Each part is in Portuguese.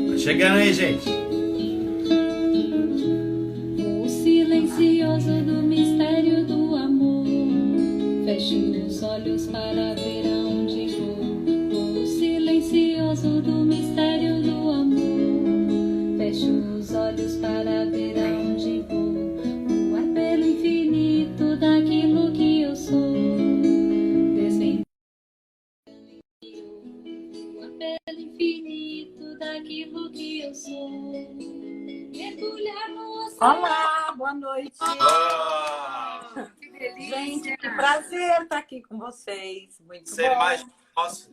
Tá chegando aí, gente. O silencioso do mistério do amor. Fecho os olhos para ver aonde vou. O silencioso do mistério do amor. Fecho os olhos para ver aonde vou. O apelo infinito daquilo que eu sou. Desvendando o apelo infinito daquilo que eu sou. Mergulhar no oceano. Olá, boa noite. Ah, Que delícia! Gente, que prazer estar aqui com vocês. Muito ser bom. mais nossa.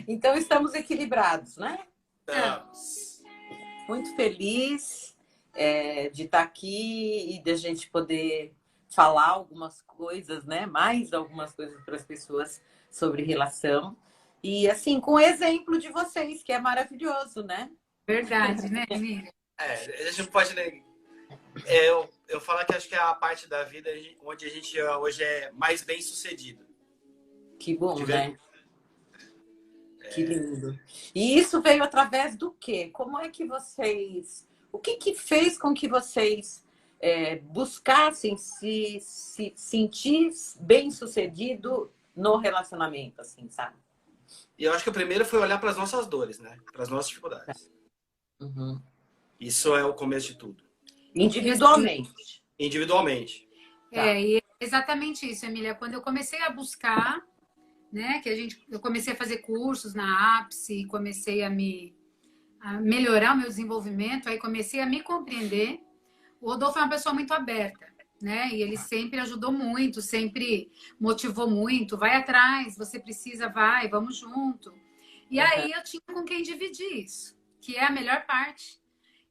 Então, estamos equilibrados, né? Estamos. Muito feliz de estar aqui e de a gente poder falar algumas coisas, né? Mais algumas coisas para as pessoas sobre relação. E, assim, com o exemplo de vocês, que é maravilhoso, né? Verdade, né, Miriam? A gente não pode nem. Eu falar que acho que é a parte da vida onde a gente hoje é mais bem sucedido. Que bom, De né? Que lindo. E isso veio através do quê? Como é que vocês... O que que fez com que vocês buscassem se sentir bem-sucedido no relacionamento, assim, sabe? E eu acho que o primeiro foi olhar para as nossas dores, né? Para as nossas dificuldades. Uhum. Isso é o começo de tudo. Individualmente. Individualmente. Tá. E é exatamente isso, Emília. Quando eu comecei a buscar, né, eu comecei a fazer cursos na Ápice, comecei a melhorar o meu desenvolvimento, aí comecei a me compreender. O Rodolfo é uma pessoa muito aberta, né? E ele sempre ajudou muito, sempre motivou muito. Vai atrás, você precisa, vai, vamos junto. E aí eu tinha com quem dividir isso, que é a melhor parte.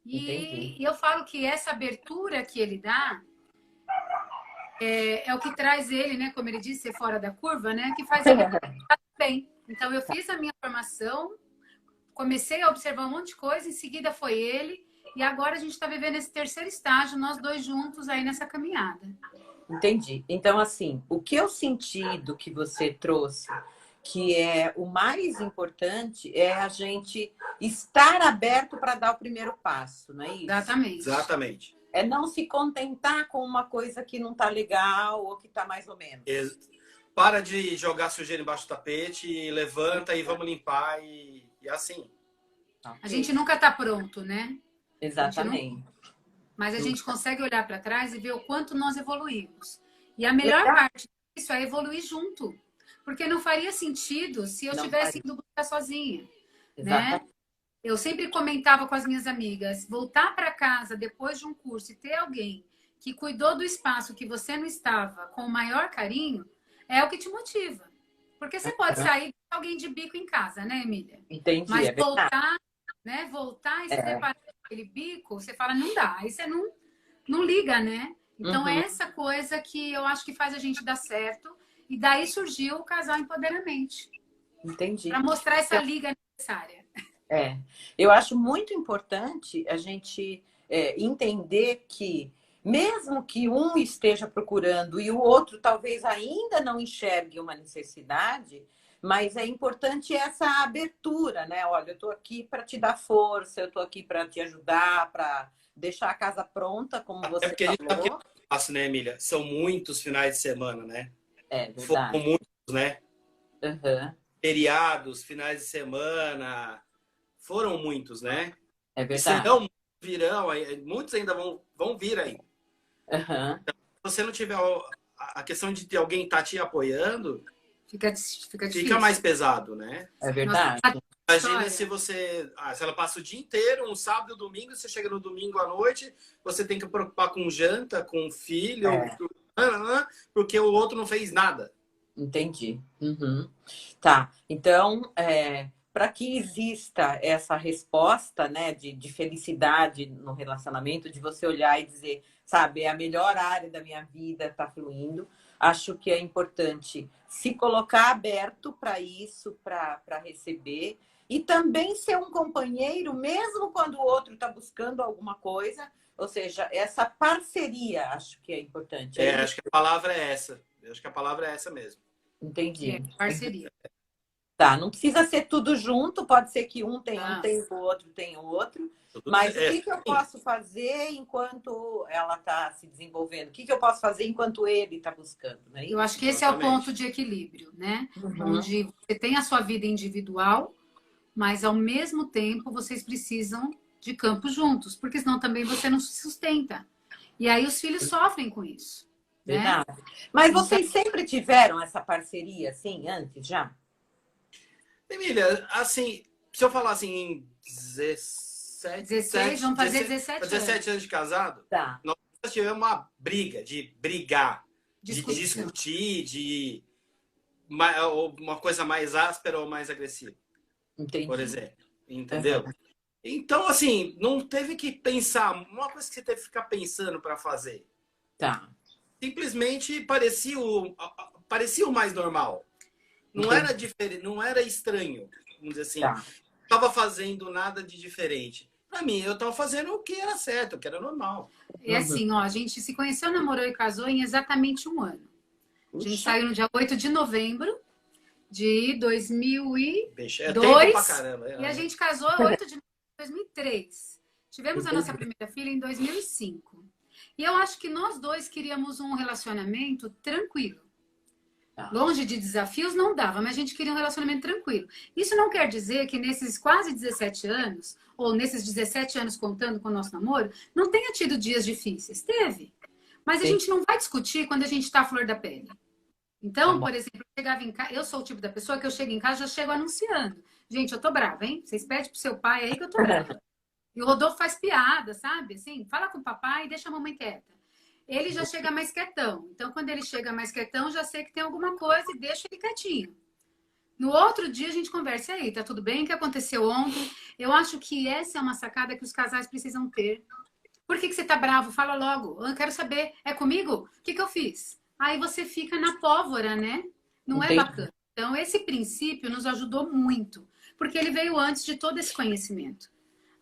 Entendi. E eu falo que essa abertura que ele dá é o que traz ele, né? Como ele disse, ser fora da curva, né? Que faz ele estar bem. Então eu fiz a minha formação, comecei a observar um monte de coisa, em seguida foi ele, e agora a gente está vivendo esse terceiro estágio, nós dois juntos aí nessa caminhada. Entendi. Então, assim, o que eu senti do que você trouxe, que é o mais importante, é a gente estar aberto para dar o primeiro passo, não é isso? Exatamente. Exatamente. É não se contentar com uma coisa que não está legal ou que está mais ou menos. Para de jogar sujeira embaixo do tapete, e levanta e vamos limpar e assim. A gente nunca está pronto, né? Exatamente. Mas a gente consegue olhar para trás e ver o quanto nós evoluímos. E a melhor parte disso é evoluir junto. Porque não faria sentido se eu tivesse ido buscar sozinha. Né? Eu sempre comentava com as minhas amigas, voltar para casa depois de um curso e ter alguém que cuidou do espaço que você não estava com o maior carinho, é o que te motiva. Porque você pode sair com alguém de bico em casa, né, Emília? Entendi, mas é verdade. voltar e se deparar com aquele bico, você fala, não dá. Aí você não liga, né? Então é essa coisa que eu acho que faz a gente dar certo. E daí surgiu o Casal Empoderamente. Entendi. Para mostrar essa liga necessária. Eu acho muito importante a gente entender que, mesmo que um esteja procurando e o outro talvez ainda não enxergue uma necessidade, mas é importante essa abertura, né? Olha, eu estou aqui para te dar força, eu estou aqui para te ajudar, para deixar a casa pronta, como você porque a gente sabe que falou. é fácil, né, Emília? São muitos finais de semana, né? É verdade. Foram muitos, né? Uhum. Feriados, finais de semana, foram muitos, né? É E verdade. se não virão, muitos ainda vão vir aí. Uhum. Então, se você não tiver a questão de ter alguém tá te apoiando, fica difícil. Fica mais pesado, né? É verdade. Imagina se se ela passa o dia inteiro, um sábado e um domingo, você chega no domingo à noite, você tem que preocupar com janta, com filho, porque o outro não fez nada. Entendi. Uhum. Tá. Então, para que exista essa resposta, né, de felicidade no relacionamento, de você olhar e dizer, sabe, é a melhor área da minha vida, está fluindo, Acho que é importante se colocar aberto para isso, para receber. E também ser um companheiro, mesmo quando o outro está buscando alguma coisa. Ou seja, essa parceria, acho que é importante. Acho que a palavra é essa. Eu acho que a palavra é essa mesmo. Entendi. Parceria. Tá, não precisa ser tudo junto, pode ser que um tem um tempo, o outro tem o outro. Mas o que eu posso fazer enquanto ela está se desenvolvendo? O que eu posso fazer enquanto ele está buscando? Né? Eu acho que esse é o ponto de equilíbrio, né? Onde você tem a sua vida individual, mas ao mesmo tempo vocês precisam de campo juntos, porque senão também você não se sustenta. E aí os filhos sofrem com isso. Verdade. Né? Mas vocês sempre tiveram essa parceria, assim, antes já? Emília, assim, se eu falar assim em 16, vamos fazer 17 anos de casado, tá. Nós tivemos uma briga, de brigar, de discutir, de uma coisa mais áspera ou mais agressiva. Entendi. Por exemplo. Entendeu? Então, assim, não teve que pensar, uma coisa que você teve que ficar pensando para fazer. Tá. Simplesmente parecia o mais normal. Não era diferente, não era estranho, vamos dizer assim. Tá. Tava fazendo nada de diferente. Para mim, eu tava fazendo o que era certo, o que era normal. É assim, ó, a gente se conheceu, namorou e casou em exatamente 1 ano. A gente saiu no dia 8 de novembro de 2002. É tempo pra caramba. E a gente casou 8 de novembro de 2003. Tivemos a nossa primeira filha em 2005. E eu acho que nós dois queríamos um relacionamento tranquilo. Longe de desafios não dava, mas a gente queria um relacionamento tranquilo. Isso não quer dizer que nesses quase 17 anos, ou nesses 17 anos contando com o nosso namoro, não tenha tido dias difíceis. Teve. Mas a gente não vai discutir quando a gente está à flor da pele. Então, por exemplo, eu chegava em casa, eu sou o tipo da pessoa que eu chego em casa e já chego anunciando. Gente, eu tô brava, hein? Vocês pedem pro seu pai aí que eu tô brava. E o Rodolfo faz piada, sabe? Assim, fala com o papai e deixa a mamãe quieta. Ele já chega mais quietão. Então, quando ele chega mais quietão, já sei que tem alguma coisa e deixo ele quietinho. No outro dia, a gente conversa. E aí, tá tudo bem? O que aconteceu ontem? Eu acho que essa é uma sacada que os casais precisam ter. Por que você tá bravo? Fala logo. Eu quero saber. É comigo? O que eu fiz? Aí você fica na pólvora, né? Não é bacana. Então, esse princípio nos ajudou muito. Porque ele veio antes de todo esse conhecimento.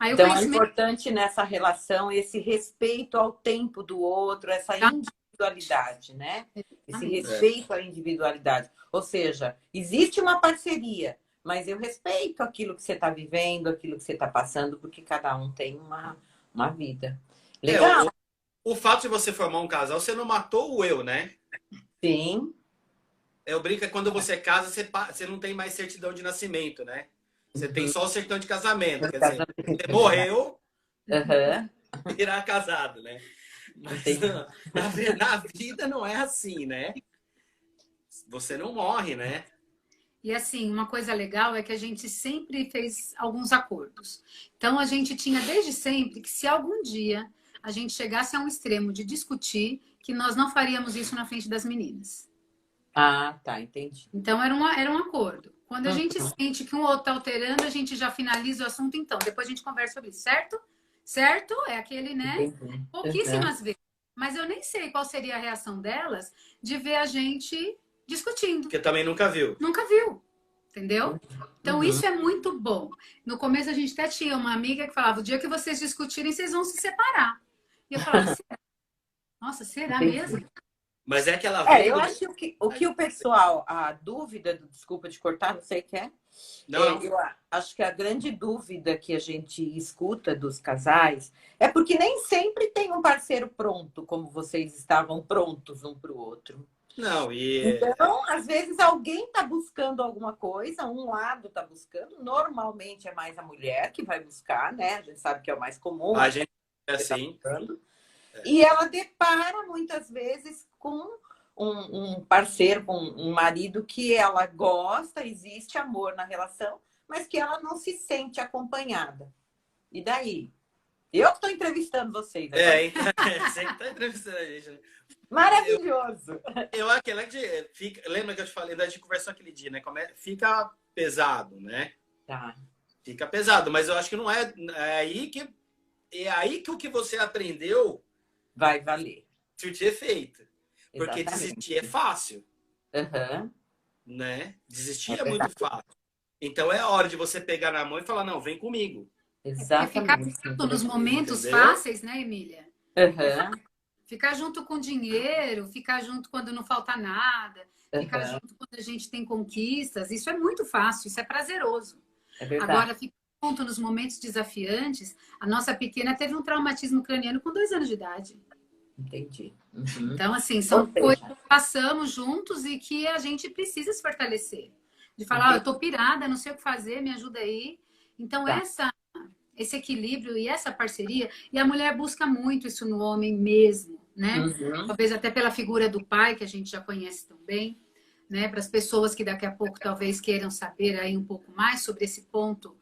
Então, é importante nessa relação esse respeito ao tempo do outro, essa individualidade, né? Esse respeito à individualidade. Ou seja, existe uma parceria, mas eu respeito aquilo que você está vivendo, aquilo que você está passando, porque cada um tem uma vida. Legal. O fato de você formar um casal, você não matou o eu, né? Sim. Eu brinco que quando você casa, você não tem mais certidão de nascimento, né? Você tem só o certidão de casamento. Quer dizer, você morreu, virar casado, né? Mas na vida não é assim, né? Você não morre, né? E assim, uma coisa legal é que a gente sempre fez alguns acordos. Então, a gente tinha desde sempre que se algum dia a gente chegasse a um extremo de discutir, que nós não faríamos isso na frente das meninas. Ah, tá, entendi. Então, era um acordo. Quando a gente sente que um outro está alterando, a gente já finaliza o assunto, então. Depois a gente conversa sobre isso, certo? Certo? É aquele, né? Pouquíssimas vezes. Mas eu nem sei qual seria a reação delas de ver a gente discutindo. Porque também nunca viu. Nunca viu. Entendeu? Então, isso é muito bom. No começo, a gente até tinha uma amiga que falava, o dia que vocês discutirem, vocês vão se separar. E eu falava, será? Nossa, será mesmo? Mas é aquela vida... eu acho que o pessoal, a dúvida, desculpa te cortar, não sei o que é. Não. Eu acho que a grande dúvida que a gente escuta dos casais é porque nem sempre tem um parceiro pronto, como vocês estavam prontos um para o outro. Não, Então, às vezes, alguém está buscando alguma coisa, um lado está buscando, normalmente é mais a mulher que vai buscar, né? A gente sabe que é o mais comum. A gente é assim. E ela depara, muitas vezes, com um parceiro, com um marido que ela gosta, existe amor na relação, mas que ela não se sente acompanhada. E daí? Eu que estou entrevistando vocês. Você que está entrevistando a gente, né? Maravilhoso! Lembra que eu te falei, a gente conversou aquele dia, né? Fica pesado, né? Tá. Fica pesado, mas eu acho que não é aí que o que você aprendeu vai valer. surtir efeito. Porque Exatamente. desistir é fácil, Uhum. né? Desistir É é muito verdade. fácil. Então é hora de você pegar na mão e falar, não, vem comigo. Porque ficar Exatamente. junto nos momentos Entendeu? fáceis, né, Emília? Uhum. Ficar junto com dinheiro, ficar junto quando não falta nada, ficar Uhum. junto quando a gente tem conquistas, isso é muito fácil, isso é prazeroso. É verdade. Agora, ficar junto nos momentos desafiantes, a nossa pequena teve um traumatismo craniano com 2 anos de idade. Entendi. Uhum. Então, assim, Ou são coisas seja, que passamos juntos e que a gente precisa se fortalecer. De falar, eu tô pirada, não sei o que fazer, me ajuda aí. Então, tá. esse equilíbrio e essa parceria, e a mulher busca muito isso no homem mesmo, né? Uhum. Talvez até pela figura do pai, que a gente já conhece tão bem, né? Para as pessoas que daqui a pouco talvez queiram saber aí um pouco mais sobre esse ponto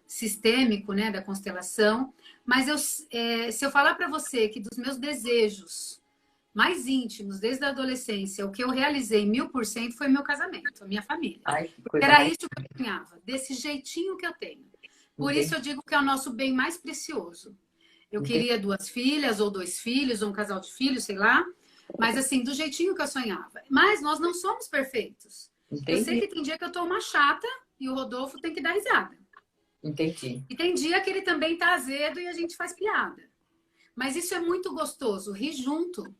sistêmico, né, da constelação. Mas se eu falar para você que dos meus desejos mais íntimos desde a adolescência, o que eu realizei 1000% foi meu casamento, a minha família. Ai, que Porque coisa era mais... isso que eu sonhava, desse jeitinho que eu tenho. Por Entendi. isso eu digo que é o nosso bem mais precioso. Eu Entendi. queria 2 filhas, ou 2 filhos, ou um casal de filhos, sei lá. Mas assim, do jeitinho que eu sonhava. Mas nós não somos perfeitos. Eu sei Entendi. que tem dia que eu tô uma chata e o Rodolfo tem que dar risada. Entendi. E tem dia que ele também tá azedo e a gente faz piada. Mas isso é muito gostoso, rir junto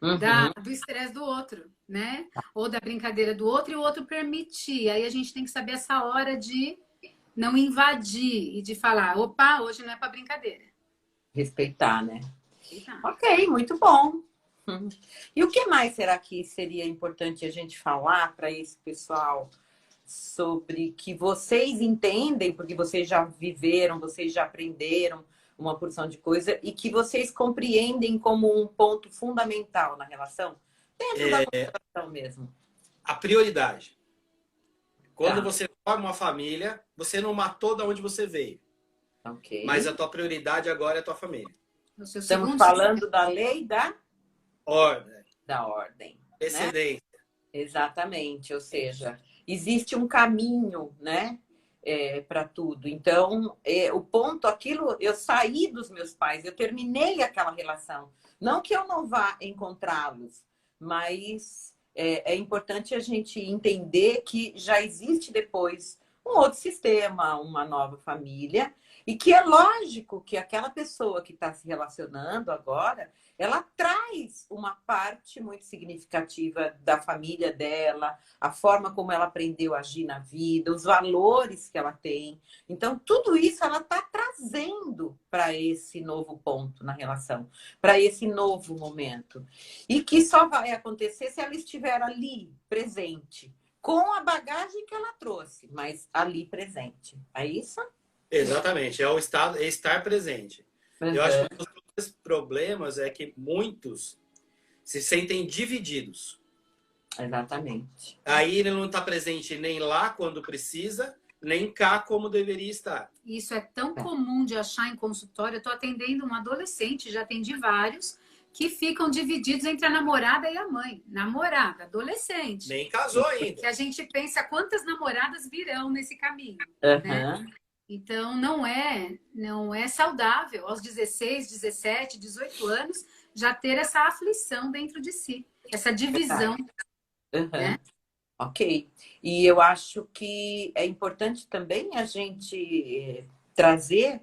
Uhum. do estresse do outro, né? Ou da brincadeira do outro e o outro permitir. Aí a gente tem que saber essa hora de não invadir e de falar, opa, hoje não é para brincadeira. Respeitar, né? Eita. Ok, muito bom. Uhum. E o que mais será que seria importante a gente falar para esse pessoal sobre que vocês entendem, porque vocês já viveram, vocês já aprenderam uma porção de coisa e que vocês compreendem como um ponto fundamental na relação, dentro da constelação mesmo? A prioridade. Quando Tá. você forma uma família, você não matou de onde você veio. Ok. Mas a tua prioridade agora é a tua família. No seu Estamos segundo falando da lei Ordem, da ordem. Né? excedência. Exatamente, ou seja, existe um caminho, né, para tudo. Então, o ponto, aquilo, eu saí dos meus pais, eu terminei aquela relação. Não que eu não vá encontrá-los, mas é importante a gente entender que já existe depois um outro sistema, uma nova família, e que é lógico que aquela pessoa que está se relacionando agora, ela traz uma parte muito significativa da família dela, a forma como ela aprendeu a agir na vida, os valores que ela tem. Então, tudo isso ela está trazendo para esse novo ponto na relação, para esse novo momento. E que só vai acontecer se ela estiver ali, presente, com a bagagem que ela trouxe, mas ali presente. É isso? Exatamente, é o estado, é estar presente. Uhum. Eu acho que um dos grandes problemas é que muitos se sentem divididos. Exatamente. Aí ele não está presente nem lá quando precisa, nem cá como deveria estar. Isso é tão comum de achar em consultório. Eu estou atendendo um adolescente, já atendi vários, que ficam divididos entre a namorada e a mãe. Namorada, adolescente. Nem casou ainda. Que a gente pensa quantas namoradas virão nesse caminho. Uhum. Né? Então, não é saudável aos 16, 17, 18 anos já ter essa aflição dentro de si, essa divisão. Uhum. Né? Ok. E eu acho que é importante também a gente trazer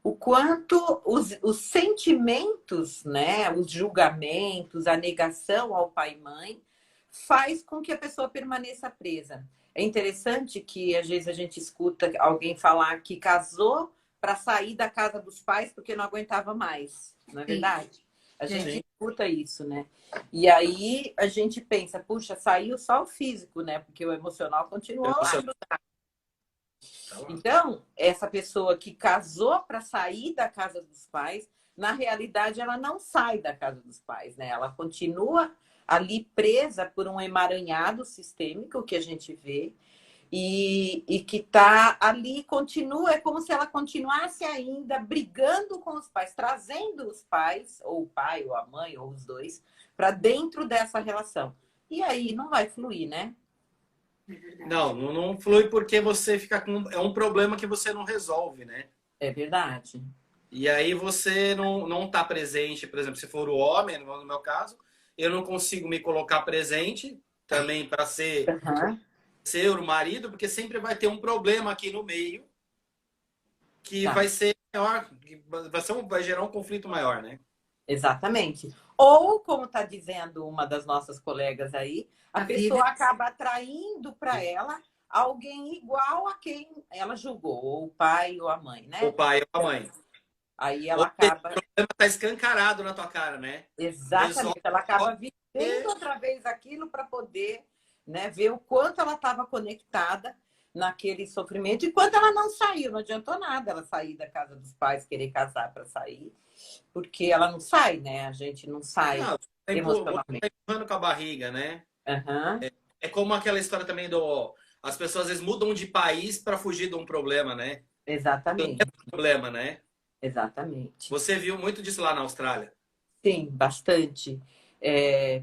o quanto os sentimentos, né, os julgamentos, a negação ao pai e mãe faz com que a pessoa permaneça presa. É interessante que às vezes a gente escuta alguém falar que casou para sair da casa dos pais porque não aguentava mais, não é verdade? A gente escuta isso, né? E aí a gente pensa, puxa, saiu só o físico, né? Porque o emocional continuou lá. Então, essa pessoa que casou para sair da casa dos pais, na realidade, ela não sai da casa dos pais, né? Ela continua ali presa por um emaranhado sistêmico que a gente vê e que está ali, continua, é como se ela continuasse ainda brigando com os pais, trazendo os pais, ou o pai, ou a mãe, ou os dois, para dentro dessa relação. E aí não vai fluir, né? Não flui porque você fica com... É um problema que você não resolve, né? É verdade. E aí você não está presente, por exemplo, se for o homem, no meu caso, eu não consigo me colocar presente também para ser o marido, porque sempre vai ter um problema aqui no meio que vai ser maior, vai gerar um conflito maior, né? Exatamente. Ou, como está dizendo uma das nossas colegas aí, a pessoa acaba atraindo para ela alguém igual a quem ela julgou, ou o pai ou a mãe, né? O pai ou a mãe. Aí ela acaba... O problema está escancarado na tua cara, né? Exatamente. Ela acaba vivendo outra vez aquilo para poder, né, ver o quanto ela estava conectada naquele sofrimento e quanto ela não saiu. Não adiantou nada ela sair da casa dos pais, querer casar para sair, porque ela não sai, né? A gente não sai emocionalmente. Tá empurrando com a barriga, né? Uhum. É como aquela história também as pessoas às vezes mudam de país para fugir de um problema, né? Exatamente. É um problema, né? Exatamente. Você viu muito disso lá na Austrália? Sim, bastante.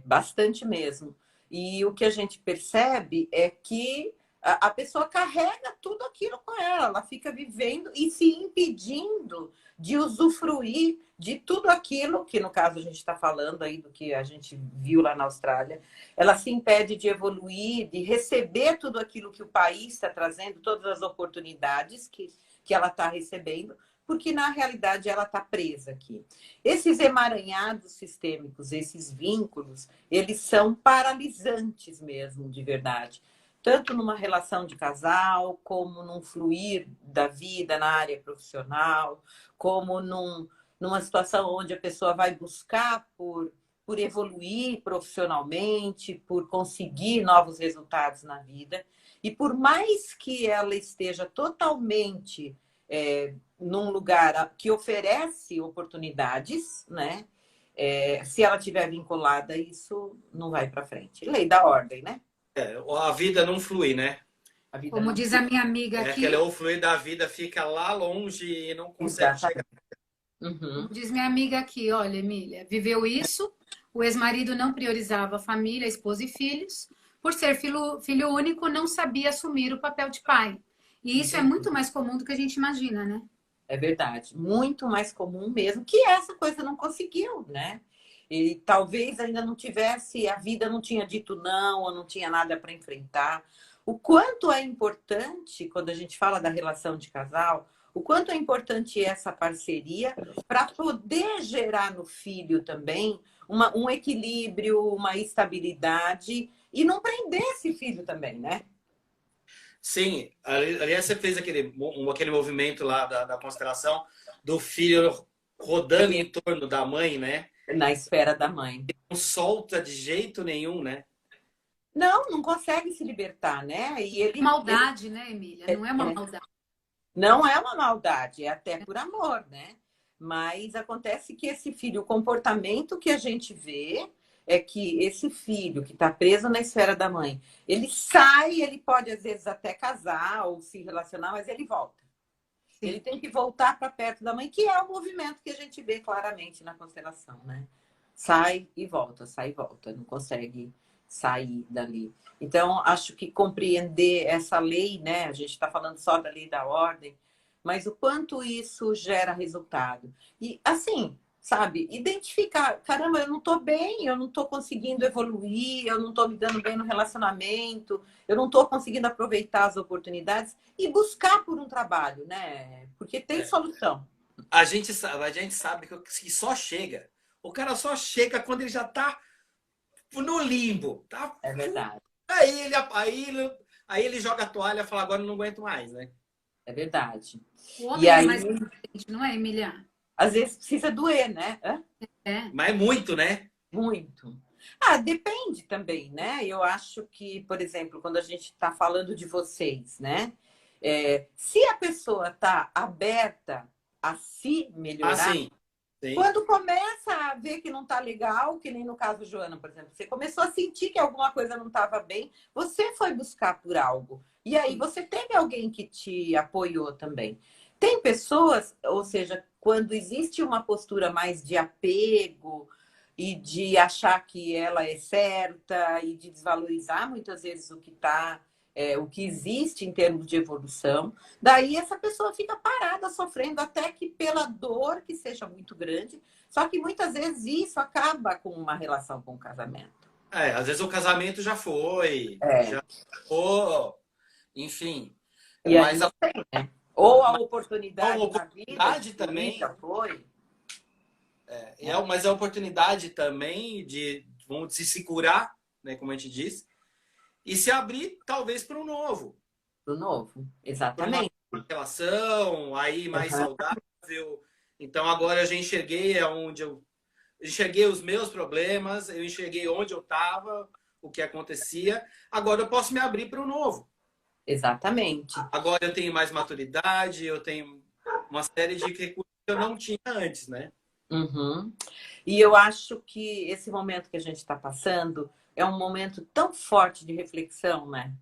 Bastante mesmo. E o que a gente percebe é que a pessoa carrega tudo aquilo com ela. Ela fica vivendo e se impedindo de usufruir de tudo aquilo que, no caso, a gente está falando aí do que a gente viu lá na Austrália. Ela se impede de evoluir, de receber tudo aquilo que o país está trazendo, todas as oportunidades que ela está recebendo, porque, na realidade, ela está presa aqui. Esses emaranhados sistêmicos, esses vínculos, eles são paralisantes mesmo, de verdade. Tanto numa relação de casal, como num fluir da vida na área profissional, como numa situação onde a pessoa vai buscar por evoluir profissionalmente, por conseguir novos resultados na vida. E por mais que ela esteja totalmente num lugar que oferece oportunidades, né? Se ela estiver vinculada, isso não vai para frente. Lei da ordem, né? A vida não flui, né? Como diz a minha amiga aqui... o fluir da vida fica lá longe e não consegue chegar. Como diz minha amiga aqui, olha, Emília, viveu isso, o ex-marido não priorizava a família, a esposa e filhos, por ser filho único, não sabia assumir o papel de pai. E isso é muito mais comum do que a gente imagina, né? É verdade. Muito mais comum mesmo, que essa coisa não conseguiu, né? E talvez ainda não tivesse, a vida não tinha dito não, ou não tinha nada para enfrentar. O quanto é importante, quando a gente fala da relação de casal, o quanto é importante essa parceria para poder gerar no filho também um equilíbrio, uma estabilidade e não prender esse filho também, né? Sim, aliás, você fez aquele movimento lá da constelação do filho rodando em torno da mãe, né? Na esfera da mãe. Não solta de jeito nenhum, né? Não consegue se libertar, né? E ele, maldade, né, Emília? Não é uma maldade. Não é uma maldade, é até por amor, né? Mas acontece que esse filho, o comportamento que a gente vê é que esse filho que está preso na esfera da mãe, ele sai, ele pode às vezes até casar ou se relacionar, mas ele volta. Sim. Ele tem que voltar para perto da mãe, que é o movimento que a gente vê claramente na constelação, né? Sai e volta, não consegue sair dali. Então, acho que compreender essa lei, né? A gente está falando só da lei da ordem, mas o quanto isso gera resultado. E assim, sabe, identificar, caramba, eu não estou bem, eu não estou conseguindo evoluir, eu não estou me dando bem no relacionamento, eu não estou conseguindo aproveitar as oportunidades e buscar por um trabalho, né? Porque tem solução. A gente sabe que só chega. O cara só chega quando ele já está no limbo, tá? É verdade. Aí ele joga a toalha e fala, agora eu não aguento mais, né? É verdade. O homem é mais inteligente, não é, Emília? Às vezes precisa doer, né? Mas é muito, né? Muito. Depende também, né? Eu acho que, por exemplo, quando a gente está falando de vocês, né? Se a pessoa está aberta a se melhorar, sim. Quando começa a ver que não está legal, que nem no caso Joana, por exemplo, você começou a sentir que alguma coisa não estava bem, você foi buscar por algo. E aí você teve alguém que te apoiou também. Tem pessoas, ou seja, quando existe uma postura mais de apego e de achar que ela é certa e de desvalorizar muitas vezes o que está o que existe em termos de evolução, daí essa pessoa fica parada, sofrendo, até que pela dor que seja muito grande. Só que muitas vezes isso acaba com uma relação com o casamento. Às vezes o casamento já foi, já foi, enfim. E mas aí não tem, né? Ou a oportunidade, da vida também já foi. Mas a oportunidade também de, vamos dizer, se curar, né, como a gente disse, e se abrir talvez para um novo. Para o novo, exatamente. Uma relação aí mais saudável. Então agora eu já enxerguei onde eu enxerguei os meus problemas, eu enxerguei onde eu estava, o que acontecia. Agora eu posso me abrir para o novo. Exatamente. Agora eu tenho mais maturidade, eu tenho uma série de recursos que eu não tinha antes, né? Uhum. E eu acho que esse momento que a gente está passando é um momento tão forte de reflexão, né?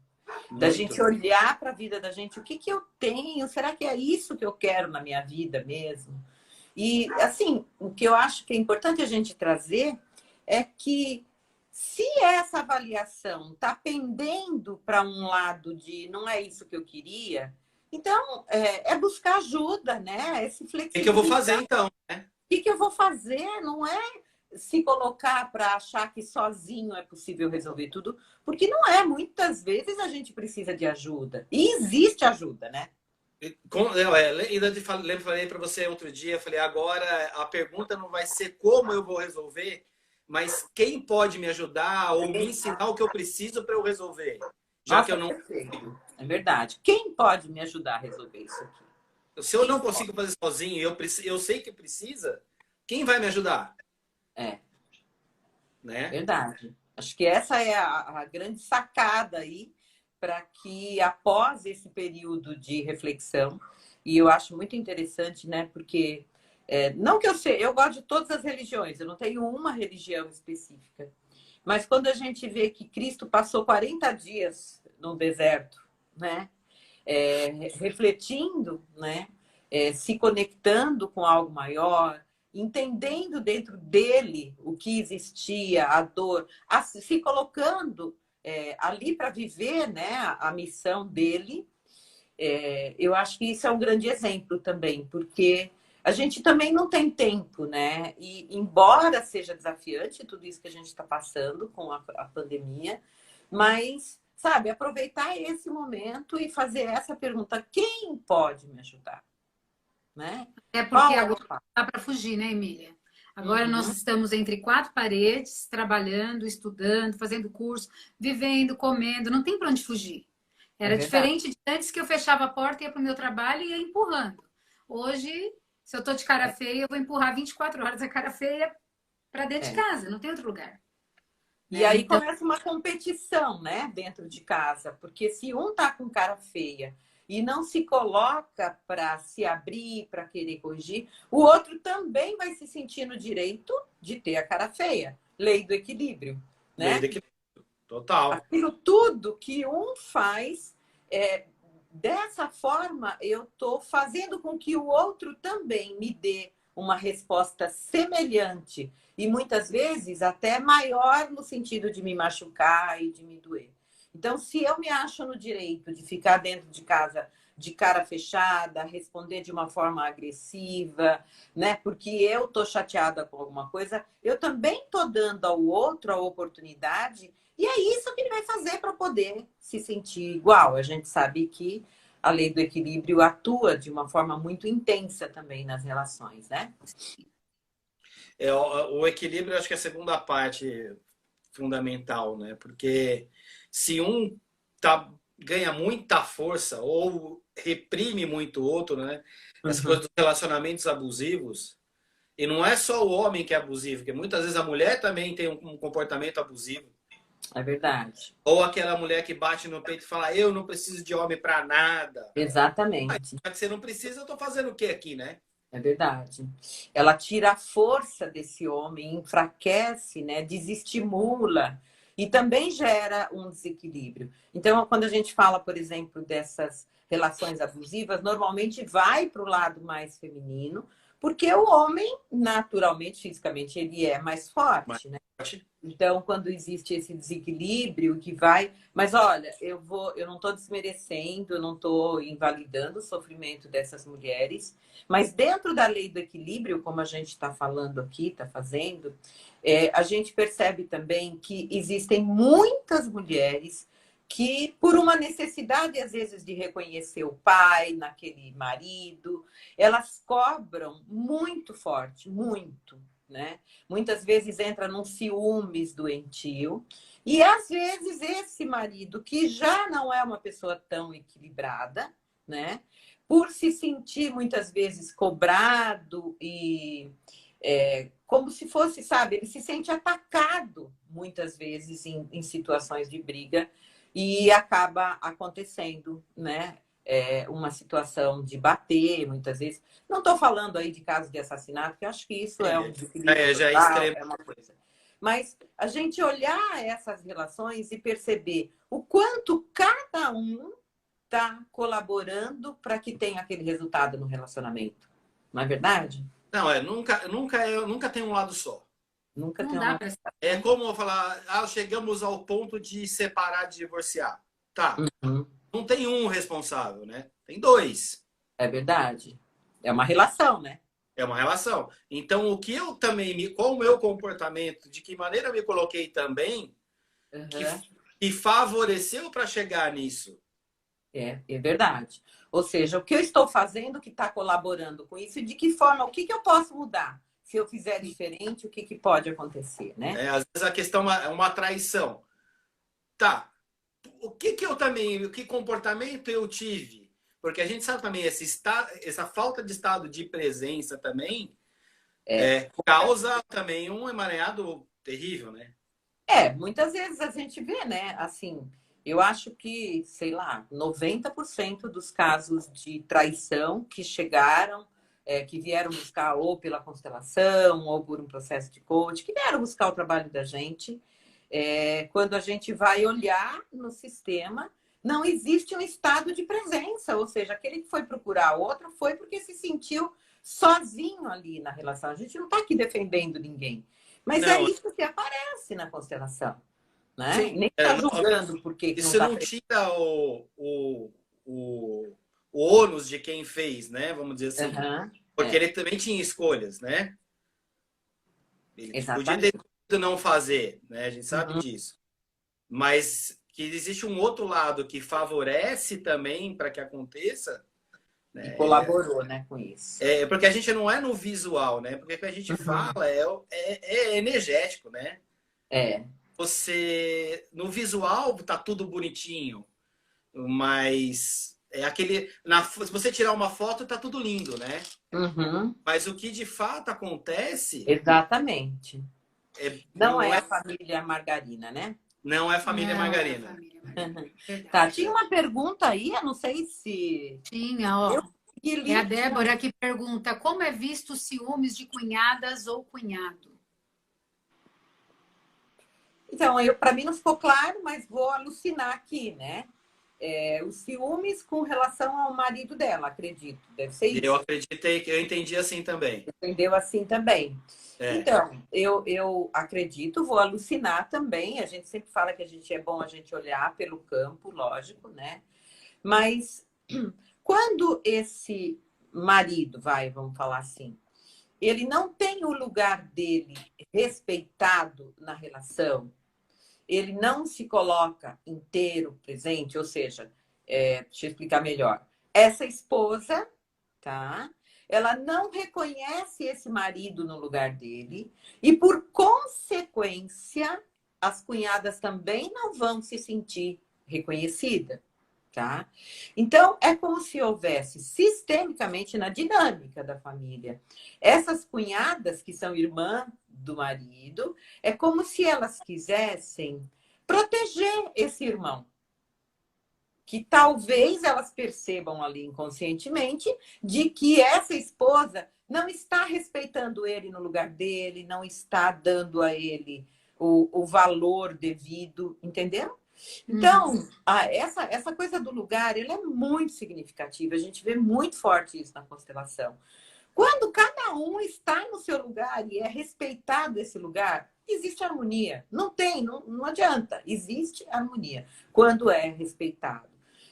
Da gente olhar para a vida da gente, o que que eu tenho? Será que é isso que eu quero na minha vida mesmo? E, assim, o que eu acho que é importante a gente trazer é que se essa avaliação está pendendo para um lado de não é isso que eu queria, então é buscar ajuda, né? Esse flexibilizar. O que eu vou fazer, então? Né? O que eu vou fazer? Não é se colocar para achar que sozinho é possível resolver tudo, porque não é. Muitas vezes a gente precisa de ajuda. E existe ajuda, né? Lembro, falei para você outro dia, falei, agora a pergunta não vai ser como eu vou resolver, mas quem pode me ajudar ou me ensinar o que eu preciso para eu resolver. Já Nossa, que eu não... É verdade. Quem pode me ajudar a resolver isso aqui? Se eu não consigo fazer sozinho, eu sei que precisa, quem vai me ajudar? Né? Verdade. Acho que essa é a grande sacada aí, para que após esse período de reflexão, e eu acho muito interessante, né? Porque não que eu gosto de todas as religiões, eu não tenho uma religião específica, mas quando a gente vê que Cristo passou 40 dias no deserto, né? Refletindo, né? Se conectando com algo maior, entendendo dentro dele o que existia, a dor, se colocando ali para viver, né, a missão dele. Eu acho que isso é um grande exemplo também, porque a gente também não tem tempo, né? E embora seja desafiante tudo isso que a gente está passando com a pandemia, mas, sabe, aproveitar esse momento e fazer essa pergunta: quem pode me ajudar? Né? Porque agora não dá para fugir, né, Emília? Agora nós estamos entre 4 paredes, trabalhando, estudando, fazendo curso, vivendo, comendo, não tem para onde fugir. Era diferente de antes, que eu fechava a porta, ia para o meu trabalho e ia empurrando. Hoje, se eu estou de cara feia, eu vou empurrar 24 horas a cara feia para dentro de casa, não tem outro lugar. E aí então começa uma competição, né, dentro de casa, porque se um tá com cara feia e não se coloca para se abrir, para querer corrigir, o outro também vai se sentir no direito de ter a cara feia. Lei do equilíbrio, né? Lei do equilíbrio. Total. Aquilo tudo que um faz, dessa forma eu estou fazendo com que o outro também me dê uma resposta semelhante e muitas vezes até maior, no sentido de me machucar e de me doer. Então, se eu me acho no direito de ficar dentro de casa de cara fechada, responder de uma forma agressiva, né? Porque eu tô chateada com alguma coisa, eu também tô dando ao outro a oportunidade, e é isso que ele vai fazer para poder se sentir igual. A gente sabe que a lei do equilíbrio atua de uma forma muito intensa também nas relações, né? O equilíbrio, acho que é a segunda parte fundamental, né? Porque se um ganha muita força ou reprime muito o outro, né? Essa coisa dos relacionamentos abusivos. E não é só o homem que é abusivo, porque muitas vezes a mulher também tem um comportamento abusivo. É verdade. Ou aquela mulher que bate no peito e fala: eu não preciso de homem para nada. Exatamente. Mas, já que você não precisa, eu tô fazendo o que aqui, né? É verdade. Ela tira a força desse homem, enfraquece, né? Desestimula e também gera um desequilíbrio. Então, quando a gente fala, por exemplo, dessas relações abusivas, normalmente vai para o lado mais feminino, Porque o homem, naturalmente, fisicamente, ele é mais forte, né? Então, quando existe esse desequilíbrio que vai... Mas, olha, eu não estou desmerecendo, eu não estou invalidando o sofrimento dessas mulheres, mas dentro da lei do equilíbrio, como a gente está falando aqui, está fazendo, a gente percebe também que existem muitas mulheres que, por uma necessidade, às vezes, de reconhecer o pai naquele marido, elas cobram muito forte, muito, né? Muitas vezes entra num ciúmes doentio. E, às vezes, esse marido, que já não é uma pessoa tão equilibrada, né? Por se sentir, muitas vezes, cobrado e... como se fosse, sabe? Ele se sente atacado, muitas vezes, em situações de briga. E acaba acontecendo, né? Uma situação de bater, muitas vezes. Não estou falando aí de casos de assassinato, que eu acho que isso é um desequilíbrio já é total, extremo. é uma coisa. Mas a gente olhar essas relações e perceber o quanto cada um está colaborando para que tenha aquele resultado no relacionamento. Não é verdade? Não, nunca tem um lado só. Nunca Não tem dá uma... para... É como eu falar, chegamos ao ponto de separar, de divorciar. Tá. Uhum. Não tem um responsável, né? Tem dois. É verdade. É uma relação, né? É uma relação. Então, o que eu também, com o meu comportamento, de que maneira eu me coloquei também, que favoreceu para chegar nisso. É verdade. Ou seja, o que eu estou fazendo que está colaborando com isso e de que forma, o que eu posso mudar? Se eu fizer diferente, o que pode acontecer, né? Às vezes a questão é uma traição. Tá. Que comportamento eu tive? Porque a gente sabe também, essa falta de estado de presença também causa também um emaranhado terrível, né? Muitas vezes a gente vê, né? Assim, eu acho que, sei lá, 90% dos casos de traição que chegaram, que vieram buscar ou pela constelação, ou por um processo de coach, que vieram buscar o trabalho da gente, quando a gente vai olhar no sistema, não existe um estado de presença, ou seja, aquele que foi procurar outro foi porque se sentiu sozinho ali na relação. A gente não está aqui defendendo ninguém, mas não, isso que aparece na constelação, né? Sim, Nem está julgando por que isso não tira o ônus de quem fez, né? Vamos dizer assim. Porque ele também tinha escolhas, né? Ele podia ter não fazer, né? A gente sabe disso. Mas que existe um outro lado que favorece também para que aconteça. Né? E colaborou, né, com isso. Porque a gente não é no visual, né? Porque o que a gente fala é energético, né? Você no visual tá tudo bonitinho, mas se você tirar uma foto tá tudo lindo, né? Mas o que de fato acontece... Exatamente. Não é a família margarina, né? Não é família margarina. É família margarina. Tá, tinha uma pergunta aí, eu não sei se... Tinha, ó. É a Débora que pergunta, como é visto os ciúmes de cunhadas ou cunhado? Então, para mim não ficou claro, mas vou alucinar aqui, né? Os ciúmes com relação ao marido dela, acredito. Deve ser isso. Eu acreditei, eu entendi assim também. Entendeu assim também. Então, eu acredito, vou alucinar também. A gente sempre fala que é bom a gente olhar pelo campo, lógico, né? Mas quando esse marido, vamos falar assim, ele não tem o lugar dele respeitado na relação, ele não se coloca inteiro, presente, ou seja, deixa eu explicar melhor. Essa esposa, tá? Ela não reconhece esse marido no lugar dele e, por consequência, as cunhadas também não vão se sentir reconhecidas, tá? Então, é como se houvesse sistemicamente na dinâmica da família. Essas cunhadas, que são irmãs do marido, é como se elas quisessem proteger esse irmão. Que talvez elas percebam ali inconscientemente de que essa esposa não está respeitando ele no lugar dele, não está dando a ele o valor devido, entenderam? Então, essa coisa do lugar, ela é muito significativa. A gente vê muito forte isso na constelação. Quando cada um está no seu lugar e é respeitado esse lugar, existe harmonia. Não adianta, existe harmonia quando é respeitado.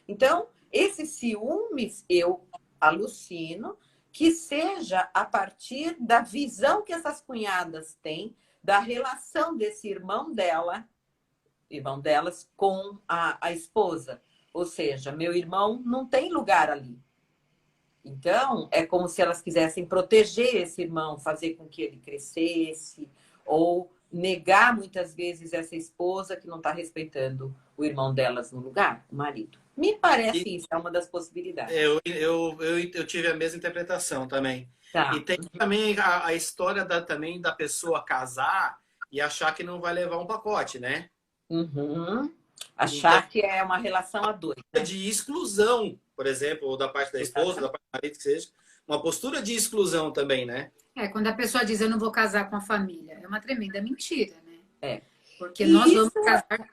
Então, esses ciúmes, eu alucino que seja a partir da visão que essas cunhadas têm da relação desse irmão delas com a esposa. Ou seja, meu irmão não tem lugar ali. Então, é como se elas quisessem proteger esse irmão, fazer com que ele crescesse, ou negar muitas vezes essa esposa que não está respeitando o irmão delas no lugar, o marido. Me parece isso, é uma das possibilidades. Eu tive a mesma interpretação também. Tá. E tem também a história também da pessoa casar e achar que não vai levar um pacote, né? Uhum. Achar que é uma relação a dois. Né? De exclusão, por exemplo, ou da parte da esposa, da parte do marido, que seja. Uma postura de exclusão também, né? Quando a pessoa diz eu não vou casar com a família, é uma tremenda mentira, né? Porque e nós vamos casar.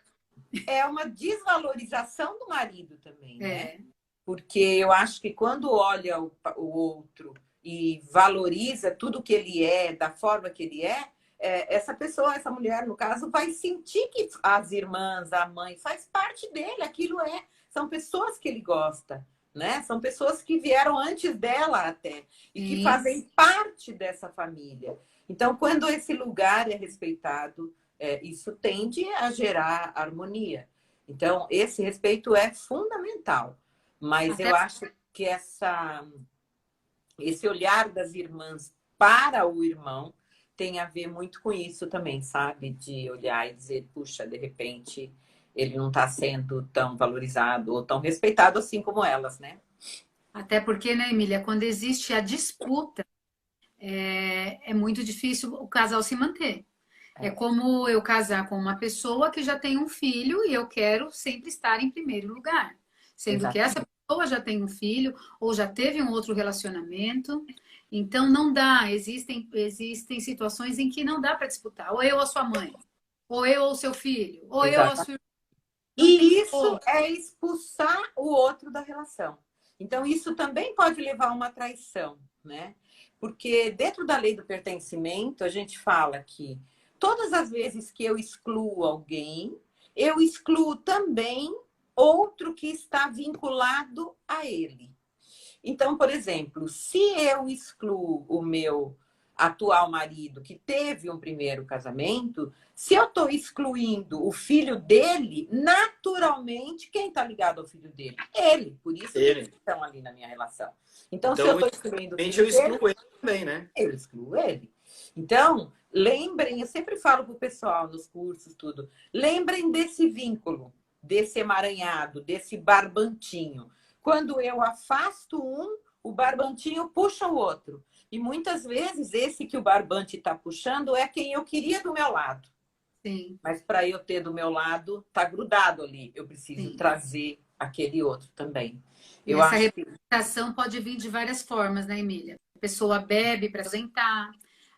É uma desvalorização do marido também, né? Porque eu acho que quando olha o outro e valoriza tudo que ele é, da forma que ele é, essa pessoa, essa mulher, no caso, vai sentir que as irmãs, a mãe, faz parte dele, aquilo são pessoas que ele gosta, né? São pessoas que vieram antes dela até, e que fazem parte dessa família. Então, quando esse lugar é respeitado, isso tende a gerar harmonia. Então, esse respeito é fundamental. Mas eu acho que esse olhar das irmãs para o irmão tem a ver muito com isso também, sabe? De olhar e dizer, puxa, de repente ele não está sendo tão valorizado ou tão respeitado assim como elas, né? Até porque, né, Emília, quando existe a disputa, é muito difícil o casal se manter. É como eu casar com uma pessoa que já tem um filho e eu quero sempre estar em primeiro lugar. Sendo que essa pessoa já tem um filho ou já teve um outro relacionamento. Então, não dá. Existem situações em que não dá para disputar. Ou eu ou a sua mãe. Ou eu ou o seu filho. Ou eu ou a sua irmã. E isso é expulsar o outro da relação. Então, isso também pode levar a uma traição, né? Porque dentro da lei do pertencimento, a gente fala que todas as vezes que eu excluo alguém, eu excluo também outro que está vinculado a ele. Então, por exemplo, se eu excluo o meu atual marido, que teve um primeiro casamento, se eu estou excluindo o filho dele, naturalmente, quem está ligado ao filho dele? Ele. Por isso que eles estão ali na minha relação. Então se eu estou excluindo o filho dele... Eu excluo ele também, né? Eu excluo ele. Então, lembrem, eu sempre falo para o pessoal nos cursos, tudo, lembrem desse vínculo, desse emaranhado, desse barbantinho. Quando eu afasto um, o barbantinho puxa o outro. E muitas vezes esse que o barbante está puxando é quem eu queria do meu lado. Sim. Mas para eu ter do meu lado, está grudado ali. Eu preciso trazer aquele outro também. Essa representação pode vir de várias formas, né, Emília? A pessoa bebe para aposentar,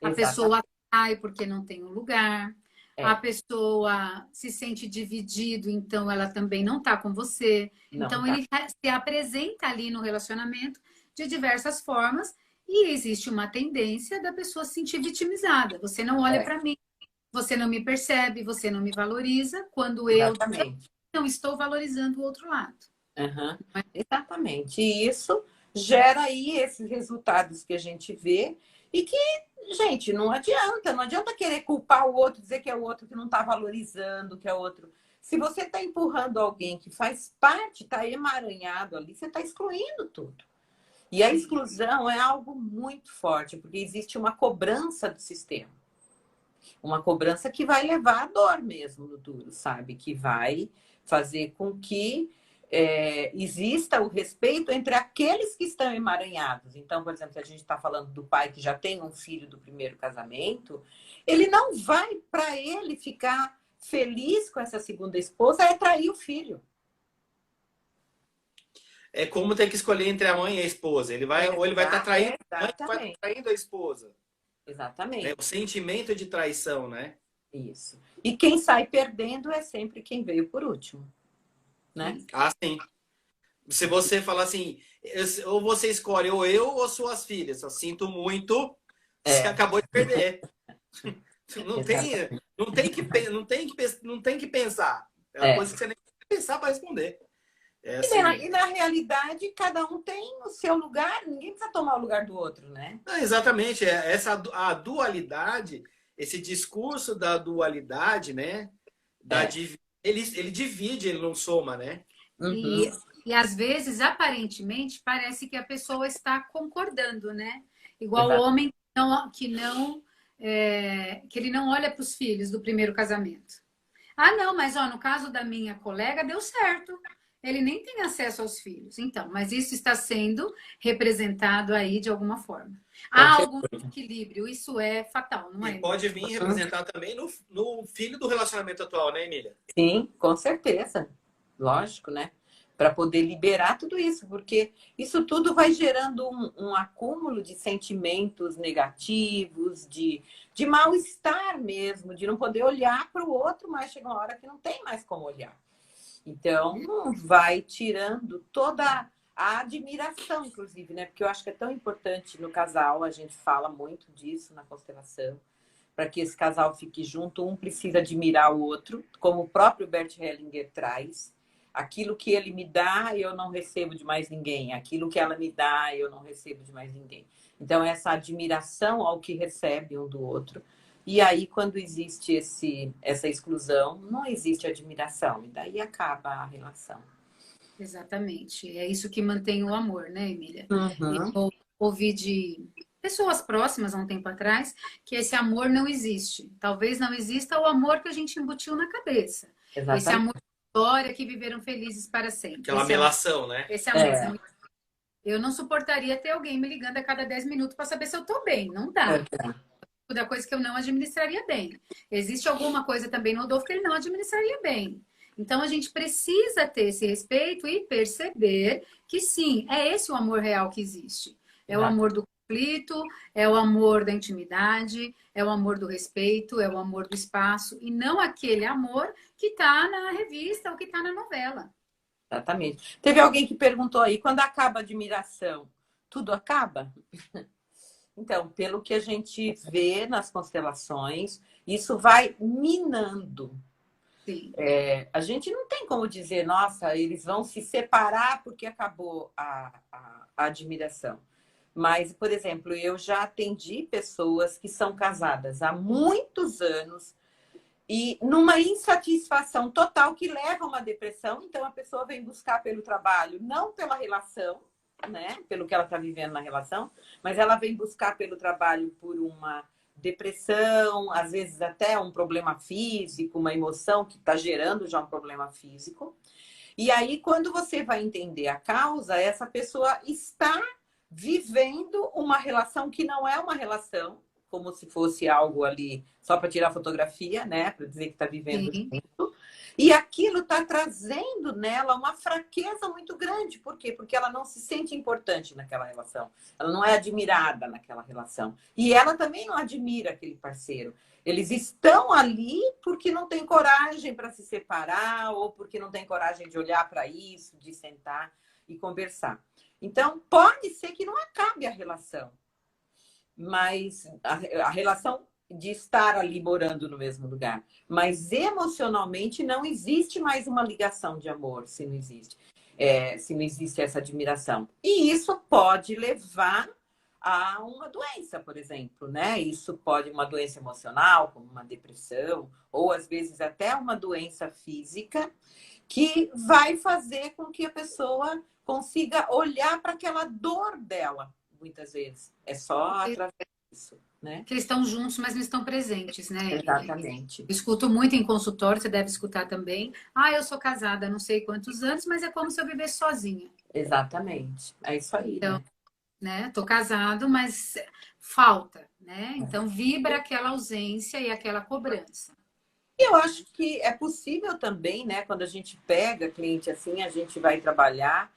a pessoa sai porque não tem um lugar, a pessoa se sente dividido, então ela também não está com você. Então ele se apresenta ali no relacionamento de diversas formas e existe uma tendência da pessoa se sentir vitimizada. Você não olha para mim, você não me percebe, você não me valoriza, quando eu não estou valorizando o outro lado. Exatamente. E isso gera aí esses resultados que a gente vê e que, gente, não adianta querer culpar o outro, dizer que é o outro que não está valorizando, que é o outro. Se você está empurrando alguém que faz parte, está emaranhado ali, você está excluindo tudo. E a exclusão é algo muito forte, porque existe uma cobrança do sistema. Uma cobrança que vai levar à dor mesmo no duro, sabe? Que vai fazer com que exista o respeito entre aqueles que estão emaranhados. Então, por exemplo, se a gente está falando do pai que já tem um filho do primeiro casamento, ele não vai, para ele ficar feliz com essa segunda esposa, trair o filho. É como ter que escolher entre a mãe e a esposa. Ou ele vai estar traindo a mãe, vai estar traindo a esposa. Exatamente. O sentimento de traição, né? Isso. E quem sai perdendo é sempre quem veio por último. Né? Ah, sim. Se você falar assim, ou você escolhe ou eu ou suas filhas, eu sinto muito, você acabou de perder. Não tem, não tem que pensar. É uma coisa que você nem tem que pensar para responder. Assim... E na realidade, cada um tem o seu lugar, ninguém precisa tomar o lugar do outro, né? Exatamente. A dualidade, esse discurso da dualidade, né? Ele divide, ele não soma, né? Uhum. E às vezes, aparentemente, parece que a pessoa está concordando, né? Igual o homem que ele não olha para os filhos do primeiro casamento. Ah, não, mas ó, no caso da minha colega deu certo. Ele nem tem acesso aos filhos. Então, mas isso está sendo representado aí de alguma forma. Há algum equilíbrio, isso é fatal, não é? E pode vir representar também no filho do relacionamento atual, né, Emília? Sim, com certeza. Lógico, né? Para poder liberar tudo isso, porque isso tudo vai gerando um acúmulo de sentimentos negativos, de mal-estar mesmo, de não poder olhar para o outro, mas chega uma hora que não tem mais como olhar. Então, vai tirando toda a admiração, inclusive, né? Porque eu acho que é tão importante no casal, a gente fala muito disso na constelação, para que esse casal fique junto, um precisa admirar o outro, como o próprio Bert Hellinger traz. Aquilo que ele me dá, eu não recebo de mais ninguém. Aquilo que ela me dá, eu não recebo de mais ninguém. Então, essa admiração ao que recebe um do outro. E aí, quando existe essa exclusão, não existe admiração. E daí acaba a relação. Exatamente. É isso que mantém o amor, né, Emília? Uhum. Eu ouvi de pessoas próximas há um tempo atrás que esse amor não existe. Talvez não exista o amor que a gente embutiu na cabeça. Exatamente. Esse amor de história que viveram felizes para sempre. Aquela melação, né? Esse amor. Eu não suportaria ter alguém me ligando a cada 10 minutos para saber se eu estou bem. Não dá. Da coisa que eu não administraria bem. Existe alguma coisa também no Rodolfo que ele não administraria bem. Então, a gente precisa ter esse respeito e perceber que, sim, é esse o amor real que existe. É o amor do conflito, é o amor da intimidade, é o amor do respeito, é o amor do espaço, e não aquele amor que está na revista ou que está na novela. Exatamente. Teve alguém que perguntou aí, quando acaba a admiração, tudo acaba? Então, pelo que a gente vê nas constelações, isso vai minando. Sim. A gente não tem como dizer, nossa, eles vão se separar porque acabou a admiração. Mas, por exemplo, eu já atendi pessoas que são casadas há muitos anos e numa insatisfação total que leva a uma depressão. Então, a pessoa vem buscar pelo trabalho, não pela relação, né? Pelo que ela está vivendo na relação, mas ela vem buscar pelo trabalho por uma depressão, às vezes até um problema físico, uma emoção que está gerando já um problema físico. E aí, quando você vai entender a causa, essa pessoa está vivendo uma relação que não é uma relação, como se fosse algo ali só para tirar fotografia, né? Para dizer que está vivendo junto. E aquilo está trazendo nela uma fraqueza muito grande. Por quê? Porque ela não se sente importante naquela relação. Ela não é admirada naquela relação. E ela também não admira aquele parceiro. Eles estão ali porque não tem coragem para se separar ou porque não tem coragem de olhar para isso, de sentar e conversar. Então, pode ser que não acabe a relação. Mas a relação de estar ali morando no mesmo lugar. Mas emocionalmente não existe mais uma ligação de amor, se não existe essa admiração. E isso pode levar a uma doença, por exemplo, né? Isso pode uma doença emocional, como uma depressão, ou às vezes até uma doença física, que vai fazer com que a pessoa consiga olhar para aquela dor dela, muitas vezes. É só através disso. Né? Que eles estão juntos, mas não estão presentes, né? Exatamente. Eu escuto muito em consultório, você deve escutar também. Ah, eu sou casada há não sei quantos anos, mas é como se eu vivesse sozinha. Exatamente. É isso aí. Então, né? Tô casado, mas falta, né? Então vibra aquela ausência e aquela cobrança. Eu acho que é possível também, né? Quando a gente pega cliente assim, a gente vai trabalhar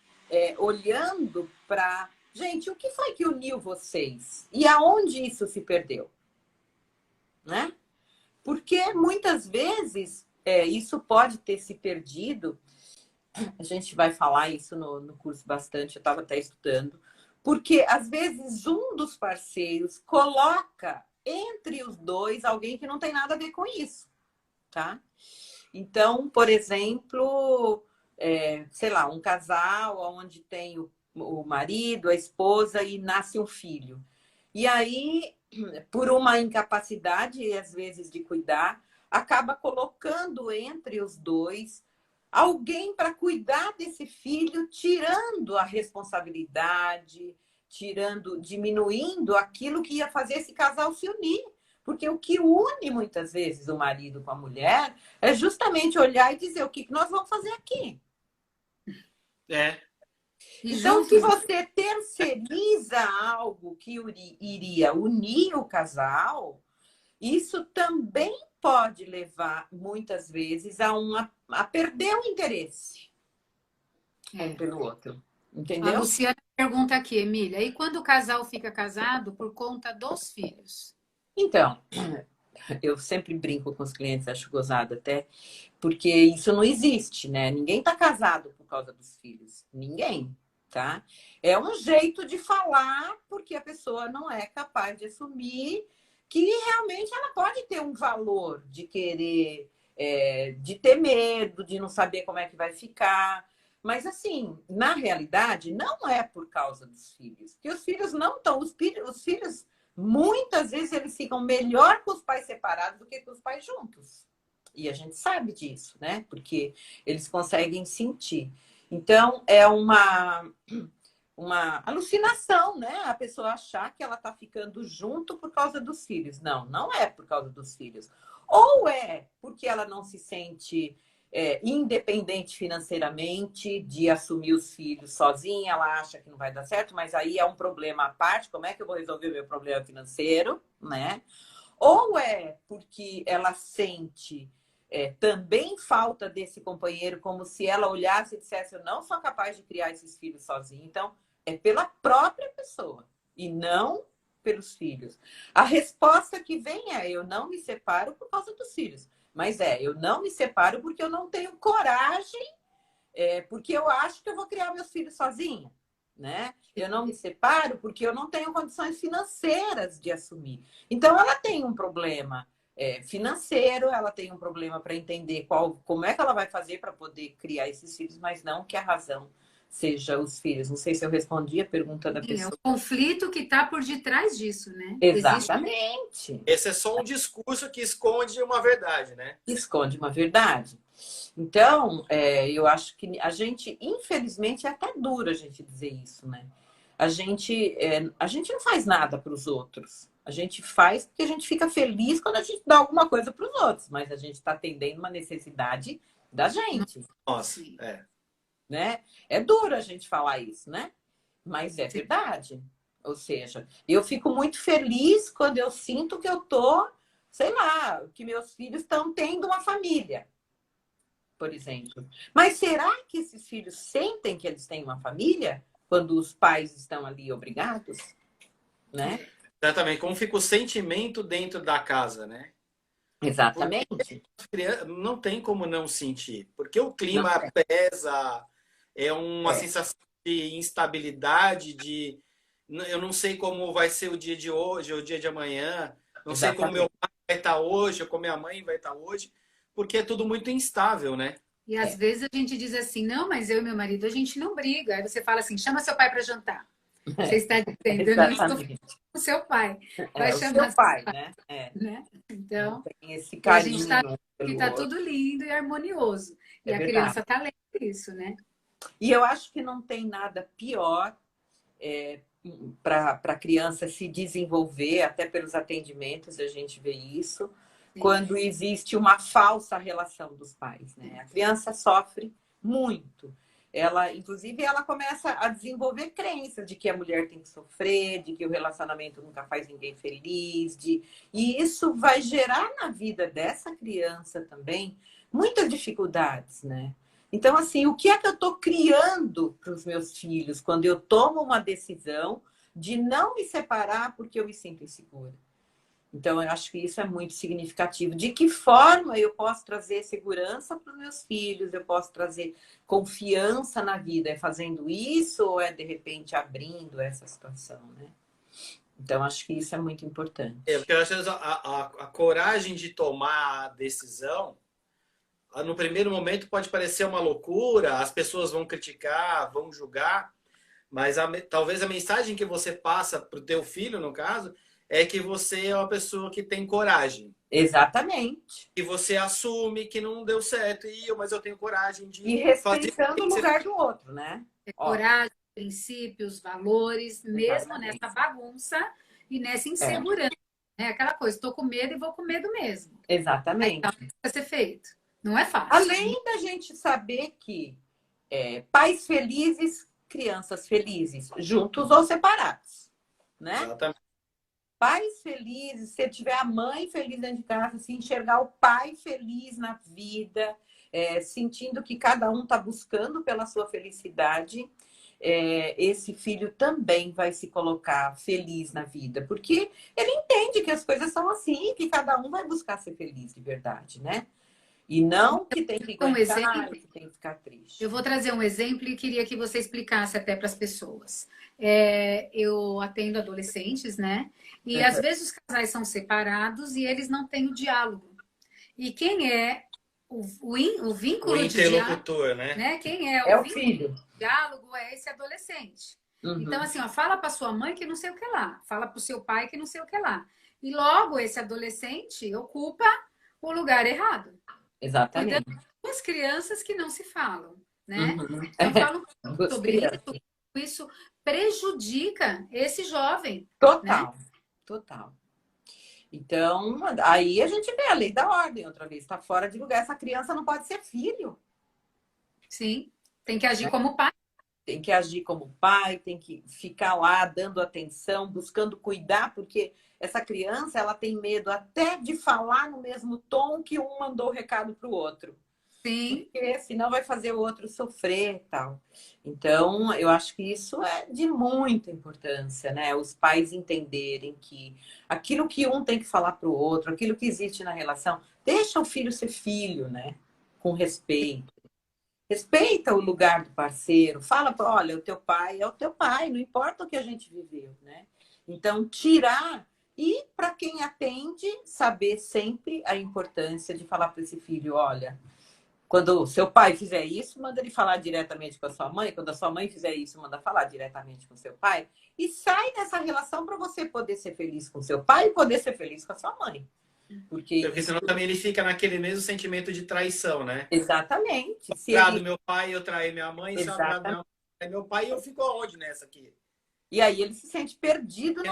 olhando para... Gente, o que foi que uniu vocês? E aonde isso se perdeu? Né? Porque muitas vezes isso pode ter se perdido a gente vai falar isso no curso bastante, eu estava até estudando, porque às vezes um dos parceiros coloca entre os dois alguém que não tem nada a ver com isso, tá? Então, por exemplo, sei lá, um casal onde tem o marido, a esposa e nasce um filho. E aí, por uma incapacidade, às vezes, de cuidar, acaba colocando entre os dois alguém para cuidar desse filho, tirando a responsabilidade, diminuindo aquilo que ia fazer esse casal se unir. Porque o que une muitas vezes o marido com a mulher é justamente olhar e dizer o que nós vamos fazer aqui. Então, se você terceiriza algo que iria unir o casal, isso também pode levar, muitas vezes, a perder o interesse um pelo outro. Entendeu? A Luciana pergunta aqui, Emília, e quando o casal fica casado por conta dos filhos? Então, eu sempre brinco com os clientes, acho gozado até, porque isso não existe, né? Ninguém está casado por causa dos filhos. Ninguém, tá? É um jeito de falar porque a pessoa não é capaz de assumir que realmente ela pode ter um valor de querer, de ter medo, de não saber como é que vai ficar. Mas, assim, na realidade, não é por causa dos filhos. Porque os filhos não estão... Os filhos, muitas vezes, eles ficam melhor com os pais separados do que com os pais juntos. E a gente sabe disso, né? Porque eles conseguem sentir. Então, é uma alucinação, né? A pessoa achar que ela está ficando junto por causa dos filhos. Não, não é por causa dos filhos. Ou é porque ela não se sente independente financeiramente de assumir os filhos sozinha, ela acha que não vai dar certo, mas aí é um problema à parte. Como é que eu vou resolver o meu problema financeiro, né? Ou é porque ela sente também falta desse companheiro, como se ela olhasse e dissesse: eu não sou capaz de criar esses filhos sozinha. Então, é pela própria pessoa e não pelos filhos. A resposta que vem é: eu não me separo por causa dos filhos. Mas eu não me separo porque eu não tenho coragem, porque eu acho que eu vou criar meus filhos sozinha, né? Eu não me separo porque eu não tenho condições financeiras de assumir. Então, ela tem um problema financeiro, ela tem um problema para entender como é que ela vai fazer para poder criar esses filhos, mas não que a razão seja os filhos. Não sei se eu respondi a pergunta da pessoa. É o conflito que está por detrás disso, né? Exatamente. Esse é só um discurso que esconde uma verdade, né? Esconde uma verdade. Então, eu acho que a gente, infelizmente, é até duro a gente dizer isso, né? A gente não faz nada para os outros. A gente faz porque a gente fica feliz quando a gente dá alguma coisa para os outros, mas a gente está atendendo uma necessidade da gente. Nossa, né? É duro a gente falar isso, né? Mas é verdade. Ou seja, eu fico muito feliz quando eu sinto que eu tô, sei lá, que meus filhos estão tendo uma família, por exemplo. Mas será que esses filhos sentem que eles têm uma família quando os pais estão ali obrigados? Né? Exatamente. Como fica o sentimento dentro da casa, né? Exatamente. Porque não tem como não sentir. Porque o clima pesa, é uma sensação de instabilidade, eu não sei como vai ser o dia de hoje, ou o dia de amanhã, não sei como meu pai vai estar hoje, ou como minha mãe vai estar hoje, porque é tudo muito instável, né? E às vezes a gente diz assim: não, mas eu e meu marido, a gente não briga. Aí você fala assim: chama seu pai para jantar. Você está dizendo: eu não estou falando com o seu pai. Vai chamar seu pai, né? né? Então, tem esse carinho, a gente está que está tudo lindo e harmonioso. E a criança está lendo isso, né? E eu acho que não tem nada pior para a criança se desenvolver, até pelos atendimentos a gente vê isso, quando existe uma falsa relação dos pais, né? A criança sofre muito. Inclusive, ela começa a desenvolver crenças de que a mulher tem que sofrer, de que o relacionamento nunca faz ninguém feliz, e isso vai gerar na vida dessa criança também muitas dificuldades, né? Então, assim, o que é que eu estou criando para os meus filhos quando eu tomo uma decisão de não me separar porque eu me sinto insegura? Então, eu acho que isso é muito significativo. De que forma eu posso trazer segurança para os meus filhos? Eu posso trazer confiança na vida? É fazendo isso ou é, de repente, abrindo essa situação, né? Então, acho que isso é muito importante. Porque eu acho que a coragem de tomar a decisão, no primeiro momento pode parecer uma loucura, as pessoas vão criticar, vão julgar, mas talvez a mensagem que você passa para o teu filho, no caso, é que você é uma pessoa que tem coragem. Exatamente. E você assume que não deu certo, mas eu tenho coragem de e respeitando o lugar do outro, né? Coragem, princípios, valores, mesmo nessa bagunça e nessa insegurança. É aquela coisa, estou com medo e vou com medo mesmo. Exatamente. Então, vai ser feito. Não é fácil. Além da gente saber que pais felizes, crianças felizes, juntos ou separados, né? Exatamente. Pais felizes, se tiver a mãe feliz dentro de casa, se enxergar o pai feliz na vida, sentindo que cada um está buscando pela sua felicidade, esse filho também vai se colocar feliz na vida, porque ele entende que as coisas são assim, que cada um vai buscar ser feliz de verdade, né? E não que tem que aguentar, que tem que ficar triste. Eu vou trazer um exemplo e queria que você explicasse até para as pessoas. Eu atendo adolescentes, né? E às vezes os casais são separados e eles não têm o diálogo. E quem é o vínculo o interlocutor, de diálogo, né? Quem é o filho. De diálogo é esse adolescente. Uhum. Então, assim, fala para sua mãe que não sei o que lá, fala para o seu pai que não sei o que lá. E logo esse adolescente ocupa o lugar errado. Exatamente. Cuidando de duas crianças que não se falam, né? Uhum. Eu falo sobre isso prejudica esse jovem. Total, né? Total. Então, aí a gente vê a lei da ordem outra vez, está fora de lugar. Essa criança não pode ser filho. Sim, tem que agir como pai. Tem que agir como pai, tem que ficar lá dando atenção, buscando cuidar, porque essa criança ela tem medo até de falar no mesmo tom que um mandou o recado para o outro. Sim. Porque senão vai fazer o outro sofrer e tal. Então, eu acho que isso é de muita importância, né? Os pais entenderem que aquilo que um tem que falar para o outro, aquilo que existe na relação, deixa o filho ser filho, né? Com respeito. Respeita o lugar do parceiro. Fala, olha, o teu pai é o teu pai, não importa o que a gente viveu, né? Então, tirar e, para quem atende, saber sempre a importância de falar para esse filho, olha, quando o seu pai fizer isso, manda ele falar diretamente com a sua mãe. Quando a sua mãe fizer isso, manda falar diretamente com o seu pai. E sai dessa relação para você poder ser feliz com o seu pai e poder ser feliz com a sua mãe. Porque senão também ele fica naquele mesmo sentimento de traição, né? Exatamente. Se ele... do meu pai, eu traí minha mãe. Se eu traí meu pai, eu fico aonde nessa aqui? E aí ele se sente perdido. Porque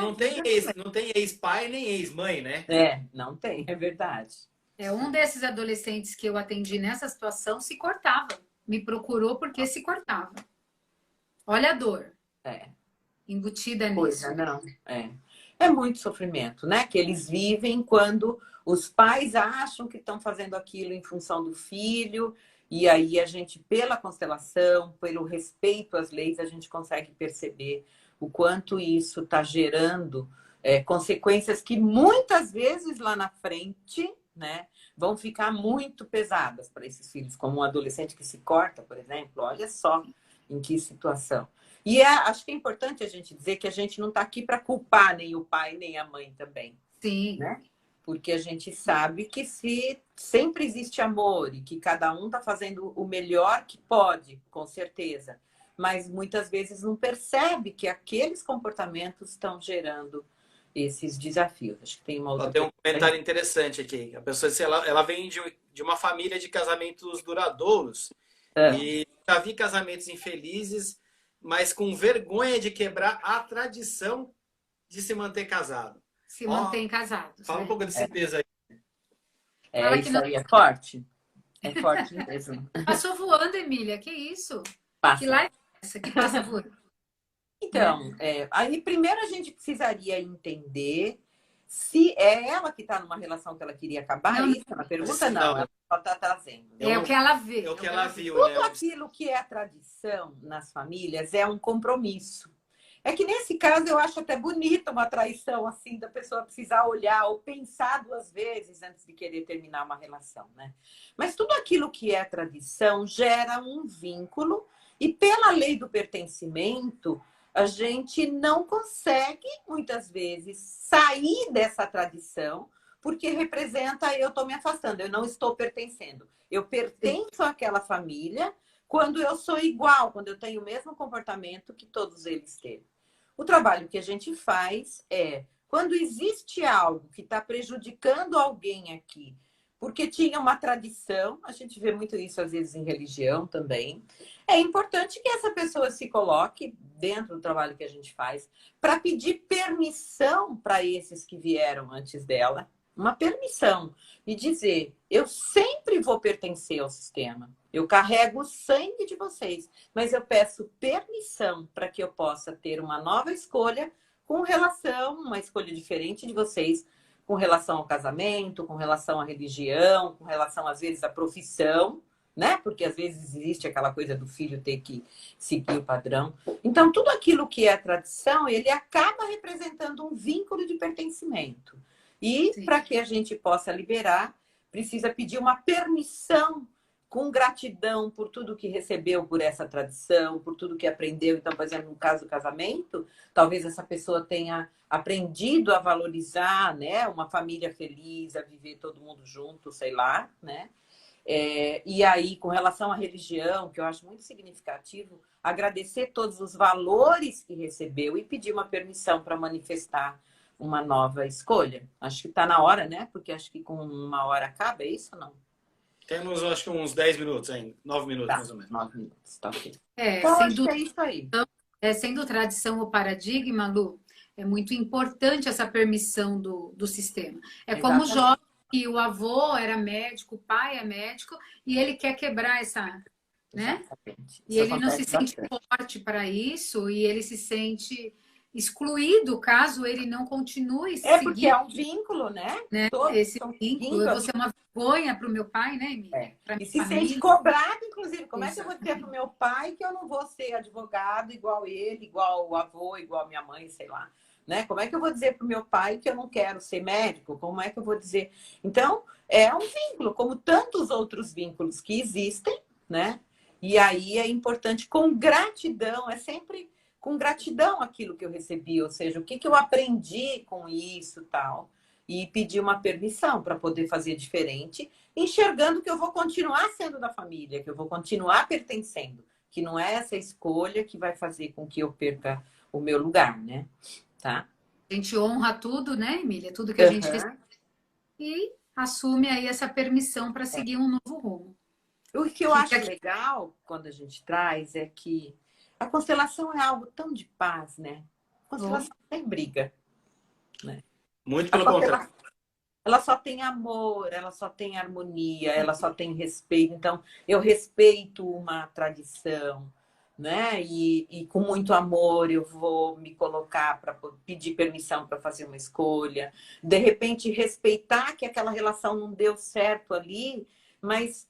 não tem ex-pai nem ex-mãe, né? Não tem, é verdade. Um desses adolescentes que eu atendi nessa situação se cortava. Me procurou porque se cortava. Olha a dor. Embutida nisso. Não. É muito sofrimento, né? Que eles vivem quando os pais acham que estão fazendo aquilo em função do filho. E aí a gente, pela constelação, pelo respeito às leis, a gente consegue perceber o quanto isso está gerando consequências que muitas vezes lá na frente, né, vão ficar muito pesadas para esses filhos, como um adolescente que se corta, por exemplo. Olha só em que situação. E acho que é importante a gente dizer que a gente não está aqui para culpar nem o pai nem a mãe também. Sim. Né? Porque a gente sabe que sempre existe amor e que cada um está fazendo o melhor que pode, com certeza. Mas muitas vezes não percebe que aqueles comportamentos estão gerando esses desafios. Acho que tem uma outra... Tem um comentário interessante aqui. A pessoa, ela vem de uma família de casamentos duradouros. E já vi casamentos infelizes, mas com vergonha de quebrar a tradição de se manter casado. Se mantém casados. Fala um pouco desse peso aí. Isso aí é forte. É forte mesmo. Passou voando, Emília. Que isso? Passa. Que live é essa que passa voando? Então, aí primeiro a gente precisaria entender se é ela que está numa relação que ela queria acabar. Não, isso na pergunta não, ela só está trazendo. É o que ela vê. É o que ela viu. Tudo aquilo que é a tradição nas famílias é um compromisso. É que nesse caso eu acho até bonita uma traição assim, da pessoa precisar olhar ou pensar 2 vezes antes de querer terminar uma relação, né? Mas tudo aquilo que é tradição gera um vínculo e pela lei do pertencimento, a gente não consegue muitas vezes sair dessa tradição porque representa eu estou me afastando, eu não estou pertencendo. Eu pertenço àquela família quando eu sou igual, quando eu tenho o mesmo comportamento que todos eles têm. O trabalho que a gente faz é, quando existe algo que está prejudicando alguém aqui, porque tinha uma tradição, a gente vê muito isso às vezes em religião também, é importante que essa pessoa se coloque dentro do trabalho que a gente faz para pedir permissão para esses que vieram antes dela, uma permissão e dizer, eu sempre vou pertencer ao sistema. Eu carrego o sangue de vocês, mas eu peço permissão para que eu possa ter uma nova escolha com relação, uma escolha diferente de vocês, com relação ao casamento, com relação à religião, com relação, às vezes, à profissão, né? Porque, às vezes, existe aquela coisa do filho ter que seguir o padrão. Então, tudo aquilo que é tradição, ele acaba representando um vínculo de pertencimento. E, para que a gente possa liberar, precisa pedir uma permissão com gratidão por tudo que recebeu por essa tradição, por tudo que aprendeu. Então, por exemplo, no caso do casamento, talvez essa pessoa tenha aprendido a valorizar, né, uma família feliz, a viver todo mundo junto, sei lá, né? E aí, com relação à religião, que eu acho muito significativo, agradecer todos os valores que recebeu e pedir uma permissão para manifestar uma nova escolha. Acho que está na hora, né? Porque acho que com 1 hora acaba, é isso ou não? Temos, acho que uns 10 minutos ainda. 9 minutos, Tá, mais ou menos. 9 minutos, tá ok. Então, sendo, é isso aí. Sendo tradição ou paradigma, Lu, é muito importante essa permissão do sistema. É como o jovem que o avô era médico, o pai é médico, e ele quer quebrar essa, né? Exatamente. E ele não se sente forte para isso, e ele se sente excluído caso ele não continue seguindo. Porque é um vínculo, né? Esse vínculo. Eu vou ser uma vergonha para o meu pai, né, Emília? E se sente cobrado, inclusive. Como é que eu vou dizer para o meu pai que eu não vou ser advogado igual ele, igual o avô, igual a minha mãe, sei lá. Né? Como é que eu vou dizer para o meu pai que eu não quero ser médico? Como é que eu vou dizer? Então, é um vínculo, como tantos outros vínculos que existem, né? E aí é importante, com gratidão, é sempre com gratidão aquilo que eu recebi, ou seja, o que eu aprendi com isso tal, e pedir uma permissão para poder fazer diferente, enxergando que eu vou continuar sendo da família, que eu vou continuar pertencendo, que não é essa escolha que vai fazer com que eu perca o meu lugar, né? Tá? A gente honra tudo, né, Emília? Tudo que a gente recebe e assume aí essa permissão para seguir um novo rumo. O que eu acho legal quando a gente traz é que a constelação é algo tão de paz, né? A constelação tem briga, né? Muito pelo contrário. Ela só tem amor, ela só tem harmonia, ela só tem respeito. Então, eu respeito uma tradição, né? E com muito amor eu vou me colocar para pedir permissão para fazer uma escolha. De repente, respeitar que aquela relação não deu certo ali, mas,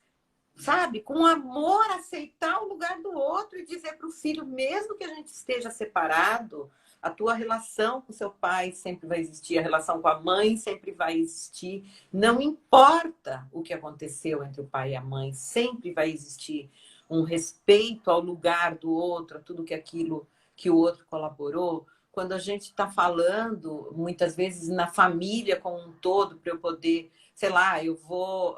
sabe, com amor, aceitar o lugar do outro e dizer para o filho, mesmo que a gente esteja separado, a tua relação com seu pai sempre vai existir, a relação com a mãe sempre vai existir. Não importa o que aconteceu entre o pai e a mãe, sempre vai existir um respeito ao lugar do outro, a tudo que aquilo que o outro colaborou. Quando a gente está falando, muitas vezes, na família como um todo, para eu poder, sei lá, eu vou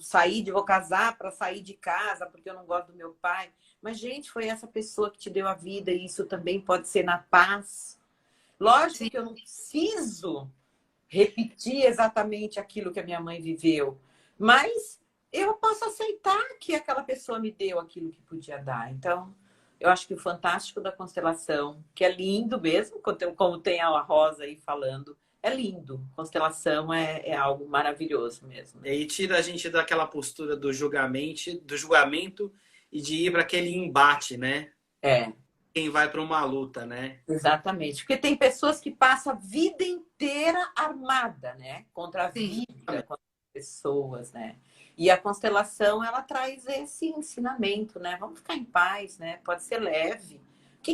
sair, vou casar para sair de casa porque eu não gosto do meu pai. Mas, gente, foi essa pessoa que te deu a vida e isso também pode ser na paz. Lógico que eu não preciso repetir exatamente aquilo que a minha mãe viveu, mas eu posso aceitar que aquela pessoa me deu aquilo que podia dar. Então, eu acho que o fantástico da constelação, que é lindo mesmo, como tem a Rosa aí falando, é lindo. Constelação é algo maravilhoso mesmo. E aí tira a gente daquela postura do julgamento e de ir para aquele embate, né? Quem vai para uma luta, né? Exatamente. Porque tem pessoas que passam a vida inteira armada, né? Contra a vida, contra as pessoas, né? E a constelação, ela traz esse ensinamento, né? Vamos ficar em paz, né? Pode ser leve.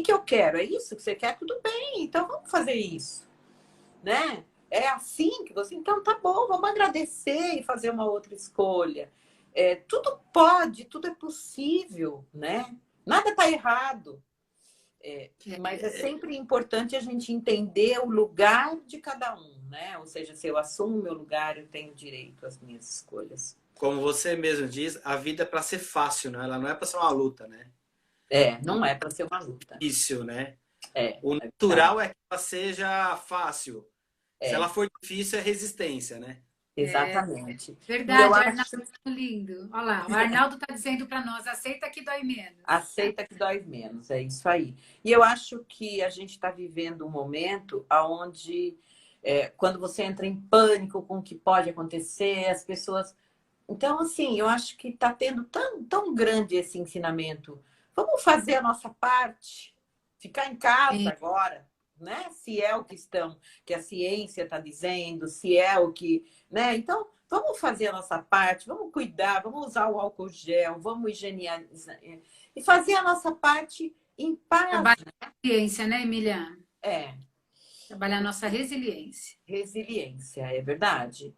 que eu quero? É isso que você quer? Tudo bem, então vamos fazer isso, né? É assim que você... Então tá bom, vamos agradecer e fazer uma outra escolha. Tudo pode, tudo é possível, né? Nada está errado. Mas é sempre importante a gente entender o lugar de cada um, né? Ou seja, se eu assumo o meu lugar, eu tenho direito às minhas escolhas. Como você mesmo diz, a vida é para ser fácil, né? Ela não é para ser uma luta, né? Não é para ser uma luta. Difícil, né? É, O natural é que ela seja fácil. Se É. ela for difícil, é resistência, né? exatamente. Verdade, eu Arnaldo, acho- muito lindo. Olha lá, o Arnaldo está dizendo para nós, aceita que dói menos. Aceita que dói menos, é isso aí. E eu acho que a gente está vivendo um momento onde, quando você entra em pânico com o que pode acontecer, as pessoas... Então, assim, eu acho que está tendo tão grande esse ensinamento. Vamos fazer a nossa parte, ficar em casa Sim. agora, né? Se é o que a ciência está dizendo, se é o que, né? Então, vamos fazer a nossa parte, vamos cuidar, vamos usar o álcool gel, vamos higienizar e fazer a nossa parte em paz. Trabalhar a resiliência, né, Emília? Trabalhar a nossa resiliência. Resiliência, é verdade.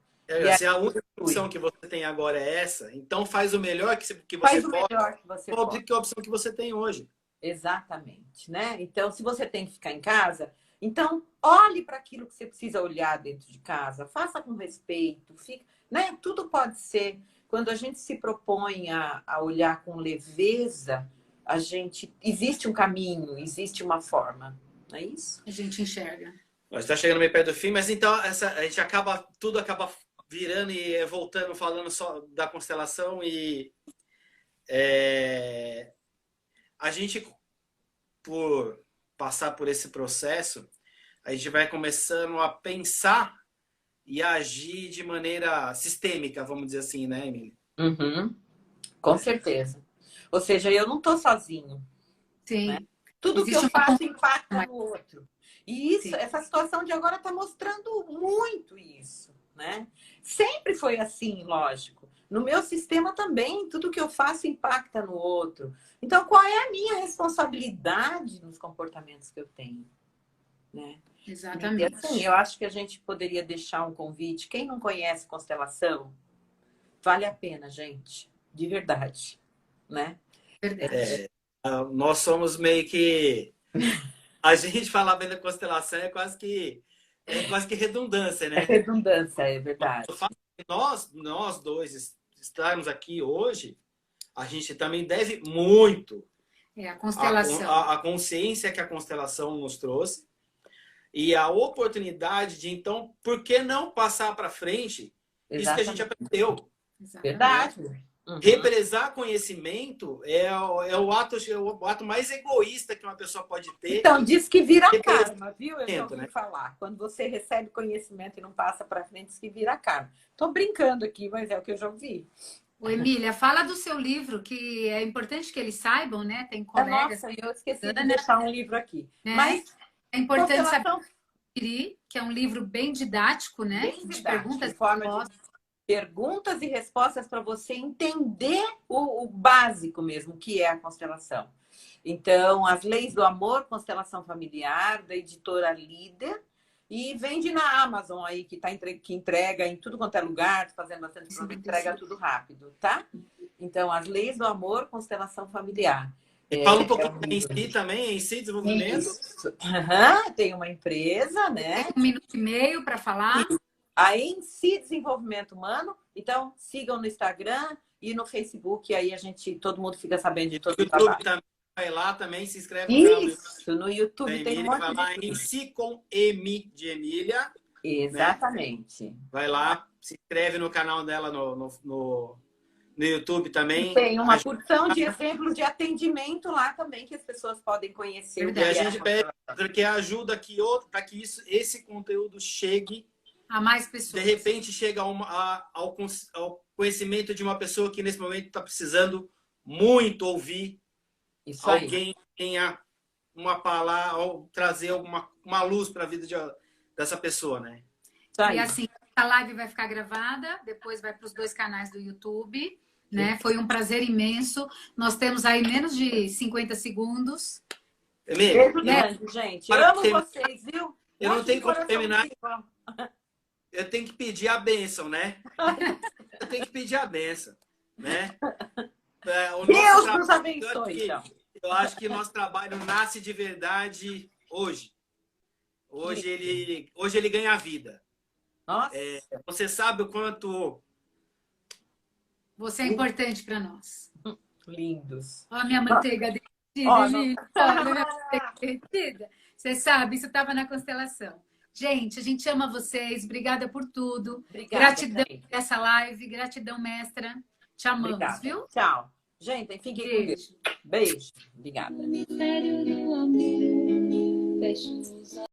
Se a única opção que você tem agora é essa, então faz o melhor que você faz o pode, melhor que você pode. que a opção que você tem hoje. Exatamente, né? Então, se você tem que ficar em casa, então olhe para aquilo que você precisa olhar dentro de casa, faça com respeito, né? Tudo pode ser. Quando a gente se propõe a olhar com leveza, existe um caminho, existe uma forma, não é isso? A gente enxerga. Nós está chegando meio perto do fim, mas então a gente tudo acaba virando e voltando, falando só da constelação e a gente, por passar por esse processo, a gente vai começando a pensar e agir de maneira sistêmica, vamos dizer assim, né, Emília? Uhum. Com certeza. Ou seja, eu não estou sozinho. Sim. Né? Tudo que eu faço impacta no outro. E isso, essa situação de agora está mostrando muito isso, né? Sempre foi assim, lógico. No meu sistema também, tudo que eu faço impacta no outro. Então, qual é a minha responsabilidade nos comportamentos que eu tenho? Né? Exatamente. E, assim, eu acho que a gente poderia deixar um convite. Quem não conhece constelação, vale a pena, gente. De verdade. Né? Verdade. Nós somos meio que... A gente falar bem da constelação é quase que redundância, né? É redundância, é verdade. Nós dois estarmos aqui hoje, a gente também deve muito a constelação. A consciência que a constelação nos trouxe e a oportunidade de, então, por que não passar para frente isso que a gente aprendeu? Verdade. Uhum. Represar conhecimento é o ato mais egoísta que uma pessoa pode ter. Então, diz que vira karma, viu? Eu já ouvi, né? falar. Quando você recebe conhecimento e não passa para frente, diz que vira karma. Tô brincando aqui, mas é o que eu já ouvi. Ô, Emília, fala do seu livro, que é importante que eles saibam, né? Tem colegas... Nossa, eu esqueci de deixar um livro aqui. Né? Mas é importante saber que é um livro bem didático, né? Bem didático, perguntas e respostas para você entender o básico mesmo, que é a constelação. Então, As Leis do Amor, Constelação Familiar, da editora Líder, e vende na Amazon aí, que entrega em tudo quanto é lugar, fazendo bastante prova, entrega tudo rápido, tá? Então, As Leis do Amor, Constelação Familiar. E fala um pouquinho em si também, em si, desenvolvimento. Tem uma empresa, né? 1 minuto e meio para falar. A Em Si Desenvolvimento Humano. Então, sigam no Instagram e no Facebook. Aí todo mundo fica sabendo de todo o trabalho. Também vai lá também, se inscreve no YouTube. Tem um monte vai lá em Si com M de Emília. Exatamente. Né? Vai lá, se inscreve no canal dela no YouTube também. Tem uma porção de exemplos de atendimento lá também que as pessoas podem conhecer. E a gente pede que ajuda para que esse conteúdo chegue a mais pessoas. De repente chega ao conhecimento de uma pessoa que nesse momento está precisando muito ouvir alguém que tenha uma palavra, ou trazer uma luz para a vida dessa pessoa, né? E assim, a live vai ficar gravada, depois vai para os 2 canais do YouTube, né? Foi um prazer imenso. Nós temos aí menos de 50 segundos Emília, Beijo grande, gente. para Amo terminar, vocês, viu? eu não tenho como terminar. Coraçãozinho. Eu tenho que pedir a bênção, né? Eu tenho que pedir a bênção, né? O Deus nosso nos abençoe, então. Eu acho que nosso trabalho nasce de verdade hoje. Hoje ele ganha vida. Nossa. Você sabe o quanto... Você é importante para nós. Lindos. Ó, minha manteiga derretida, Ó, gente. Ó, minha manteiga derretida. Você sabe, isso estava na constelação. Gente, a gente ama vocês. Obrigada por tudo. Obrigada, Gratidão gente. por essa live. Gratidão, mestra. Te amamos, Obrigada. viu? Tchau. Gente, fiquem com Deus. Beijo. Obrigada. Mistério do amor, feche os olhos.